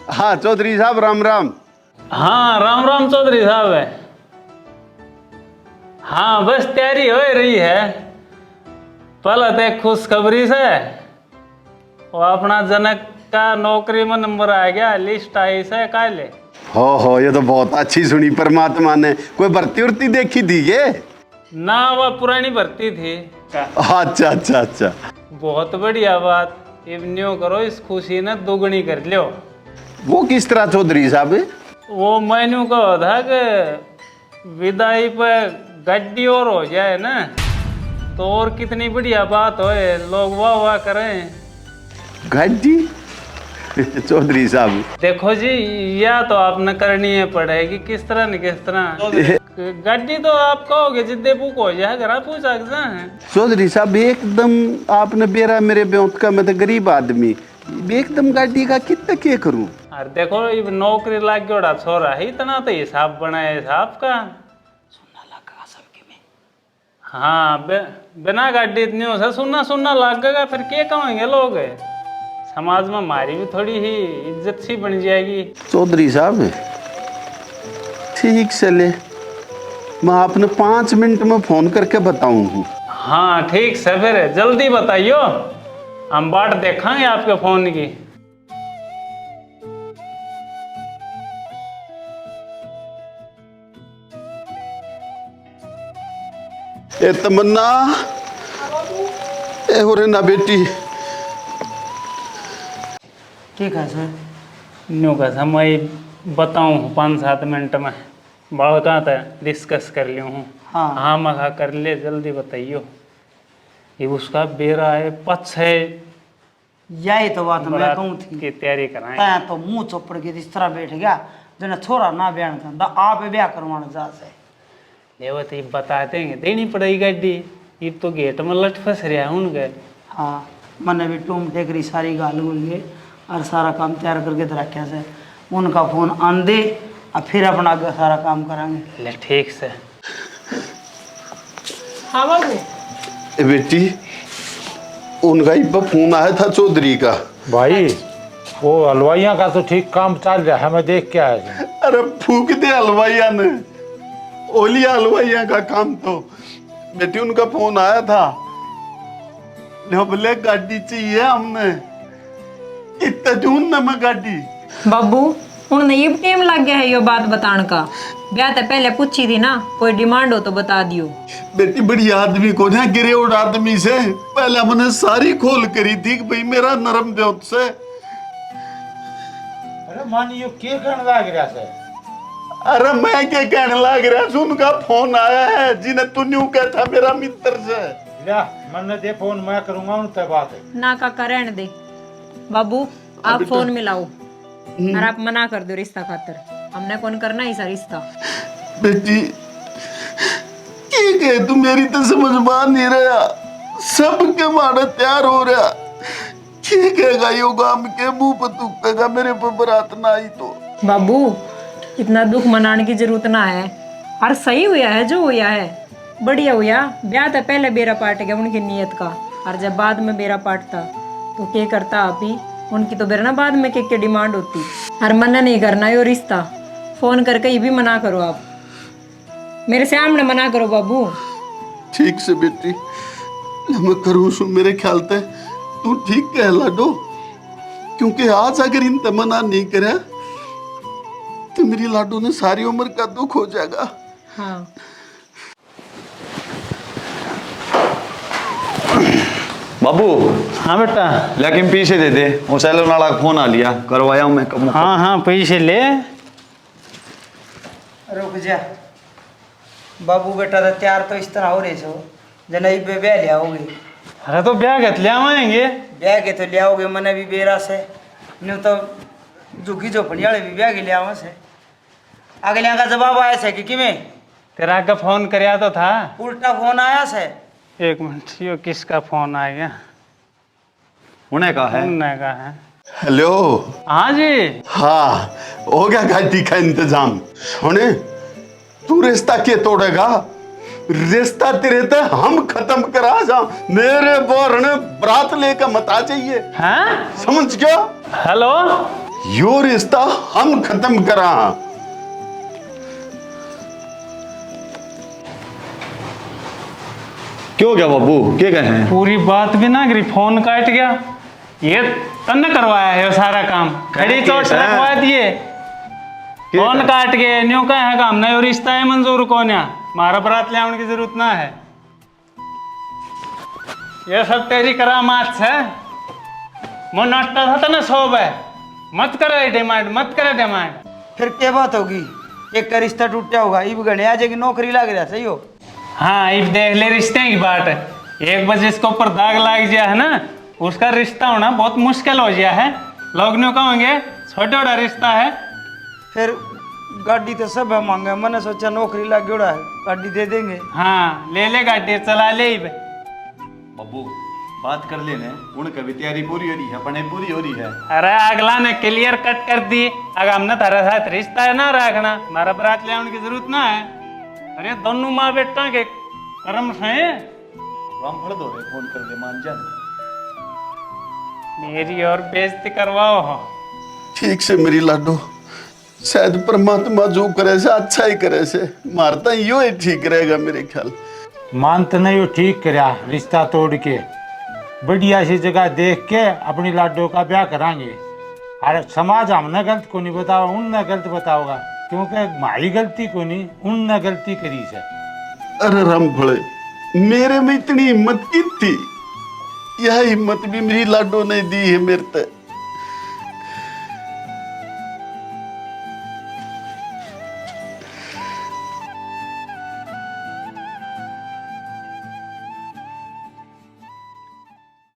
हाँ चौधरी साहब राम राम। हाँ राम राम चौधरी साहब है। हाँ बस तैयारी हो रही है। पहले तो खुशखबरी से वो अपना जनक का नौकरी में नंबर आ गया, लिस्ट आई से काले। हो ये तो बहुत अच्छी सुनी परमात्मा ने। कोई भर्ती उर्ती देखी थी ये? ना वो पुरानी भर्ती थी। अच्छा अच्छा अच्छा बहुत बढ़िया बात। अब न्यू करो, इस खुशी ने दोगुनी कर लो। वो किस तरह चौधरी साहब? वो मैनू कहा था कि विदाई पे गड्डी और हो जाए ना तो और कितनी बढ़िया बात होए, लोग वाह वाह करें। गड्डी चौधरी साहब देखो जी, या तो आपने करनी है पड़ेगी, किस तरह न किस तरह। गाड़ी तो आप कहोगे जिद्दे बुक हो जाए घर पूछा है। चौधरी साहब एकदम आपने बेरा मेरे ब्योत का, मैं तो गरीब आदमी, एकदम गाड़ी का कितना क्या करूं। अरे देखो ये नौकरी लाग गया छोरा है, इतना तो हिसाब बनाए हिसाब का। हाँ बिना गाड़ी इतनी हो सुनना सुनना लगेगा, फिर क्या कहेंगे लोग। समाज में हमारी भी थोड़ी ही इज्जत सी बन जाएगी। चौधरी साहब ठीक से ले, मैं आपने 5 मिनट में फोन करके बताऊंगी। हाँ ठीक से, फिर जल्दी बताइयो, हम बाट देखेंगे आपके फोन की। ए तमन्ना, ए हो रे ना बेटी। ठीक है सर। न्यू का समय बताऊँ 5-7 मिनट में, बड़ा कहाँ था डिस्कस कर लियो हूँ। हाँ। हाँ मखा कर ले, जल्दी बताइयो। ये उसका बेरा है, पक्ष है, यही तो बात मैं कहूँ थी। की तैयारी कराएं। तैं तो मुंह चौपड़ के इस तरह बैठ गया जना छोरा ना बयान था, आप ब्याह करवाना जा से। ले वो तो ये बता देंगे, देनी पड़ेगी गाड़ी। ये तो गेट में लट फंस रहा है उनके। हाँ मैंने भी टूम टेकरी सारी गाल गुल गए और सारा काम तैयार करके रखा से। उनका फोन आन दे और फिर अपना आगे सारा काम करांगे। ले ठीक से। हाँ बाबू। ए बेटी, उनका ही फोन आया था चौधरी का। भाई वो हलवाइया का तो ठीक काम चल रहा है, मैं देख के आया। अरे फूक दे हलवाइया ने, ओलिया हलवाइया का काम तो। बेटी उनका फोन आया था, ले बोले गाड़ी चाहिए हमने, इतना जून न मैं गाड़ी। बाबू उन्हें ये टाइम लग गया है ये बात बताने का। ब्याह तो पहले पूछी थी ना, कोई डिमांड हो तो बता दियो। बेटी बड़ी आदमी को ना गिरे उड़ आदमी से पहले मैंने सारी खोल करी थी कि भाई मेरा नरम ब्योत से। अरे मानियो क्या करने लग रहा है? अरे मैं क्या कहने लग रहा हूँ, उनका फोन आया है जिन्हें तू न्यू कहता मेरा मित्र से। ले मैंने दे फोन, मैं करूंगा उनसे बात। ना का करण दे बाबू, आप फोन मिलाओ और आप मना कर दो रिश्ता खातर। हमने कौन करना ही सा रिश्ता। बेटी ठीक है, तू मेरी तो समझ मान नहीं रहा, सब के मारे तैयार हो रहा। ठीक है यो गाम के मुंह पर तुकेगा, मेरे पर बरात ना आई तो। बाबू इतना दुख मनाने की जरूरत ना है, और सही हुआ है जो हुआ है, बढ़िया हुआ। ब्याह तो पहले बेरा पाट गया उनकी नीयत का, और जब बाद में बेरा पाटता तो क्या करता आप ही। उनकी तो बेरा ना बाद में के डिमांड होती, और मना नहीं करना यो रिश्ता। फोन करके ये भी मना करो, आप मेरे सामने मना करो बाबू। ठीक से बेटी, मैं करूँ सु मेरे ख्याल से तू ठीक कह लाडो, क्योंकि आज अगर इन तमन्ना नहीं करे तो मेरी लाडो ने सारी उम्र का दुख हो जाएगा। हाँ बाबू। हाँ बेटा। लेकिन पीछे दे दे, वो सैलर नाला का फोन आ लिया, करवाया हूँ मैं कब। हाँ हाँ पैसे ले। रुक जा बाबू, बेटा तो तैयार तो इस तरह हो रहे छो जनाई पे ब्याह ले आओगे। अरे तो ब्याह के ले आएंगे। ब्याह के तो ले आओगे, मैंने भी बेरा से नहीं तो झुकी झोपड़ी वाले भी ब्याह के ले आवा से। अगले का जवाब आया से कि किमें तेरा का फोन करया तो था। उल्टा फोन आया से। एक मिनट, यो किसका फोन आ गया? उन्हें कहा है। उन्होंने कहा है। हेलो। हाँ जी। हाँ हो गया गाड़ी का इंतजाम। सुने, तू रिश्ता के तोड़ेगा? रिश्ता तेरे ते हम खत्म करा जा, मेरे बोर ने बरात लेकर मत आ जाइए। हाँ समझ गया? हेलो, यो रिश्ता हम खत्म करा। क्यों क्या बाबू, क्या कहे हैं? पूरी बात भी ना करी, फोन काट गया। ये तन्ने करवाया है सारा काम, खड़ी चोट रखवा दिए, फोन काट के न्यू का है काम नहीं। और रिश्ता है मंजूर कौन है, मारा बरात ले आने की जरूरत ना है। ये सब तेरी करामात है। मैं नाटक था ना सोब है, मत करे डिमांड, मत करे डिमांड। फिर क्या बात होगी? एक का रिश्ता टूटा होगा, इब गणे आ जाएगी, नौकरी लग रहा सही हो। हाँ इब देख ले रिश्ते की बात है। एक बजे इसके ऊपर दाग लग गया है ना, उसका रिश्ता होना बहुत मुश्किल हो गया है। लोग न्यू कहेंगे छोटा छोटा रिश्ता है। फिर गाड़ी तो सब है मांगे, मैंने सोचा नौकरी लग गया है, गाड़ी दे देंगे। हाँ ले ले गाड़ी चला ले ही बे। बब्बू बात कर लेने, उनकी भी तैयारी पूरी हो रही है, पढ़ाई पूरी हो रही है। अरे अगला ने क्लियर कट कर दी, अगर हमने तारा साथ रिश्ता है ना रखना, हमारा बरात ले आने की जरूरत ना है। अरे दोनों माँ बेटा के कर्म से रामफल दो रे, फोन कर दे मान जा। मेरी और बेइज्जती करवाओ हो। ठीक से मेरी लाडो, शायद परमात्मा जो करे से अच्छा ही करे से, मारता यो ही ठीक रहेगा मेरे ख्याल। मानत नहीं, वो ठीक करया रिश्ता तोड़ के बढ़िया सी जगह देख के अपनी लाडो का ब्याह कराएंगे। अरे समाज हमने गलत को नहीं बताओ, उनने गलत बताओगा, क्योंकि हमारी गलती को नहीं, उनने गलती करी से। अरे रामफल, मेरे में इतनी हिम्मत की थी, यह हिम्मत भी मेरी लाडो ने दी है मेरे तक।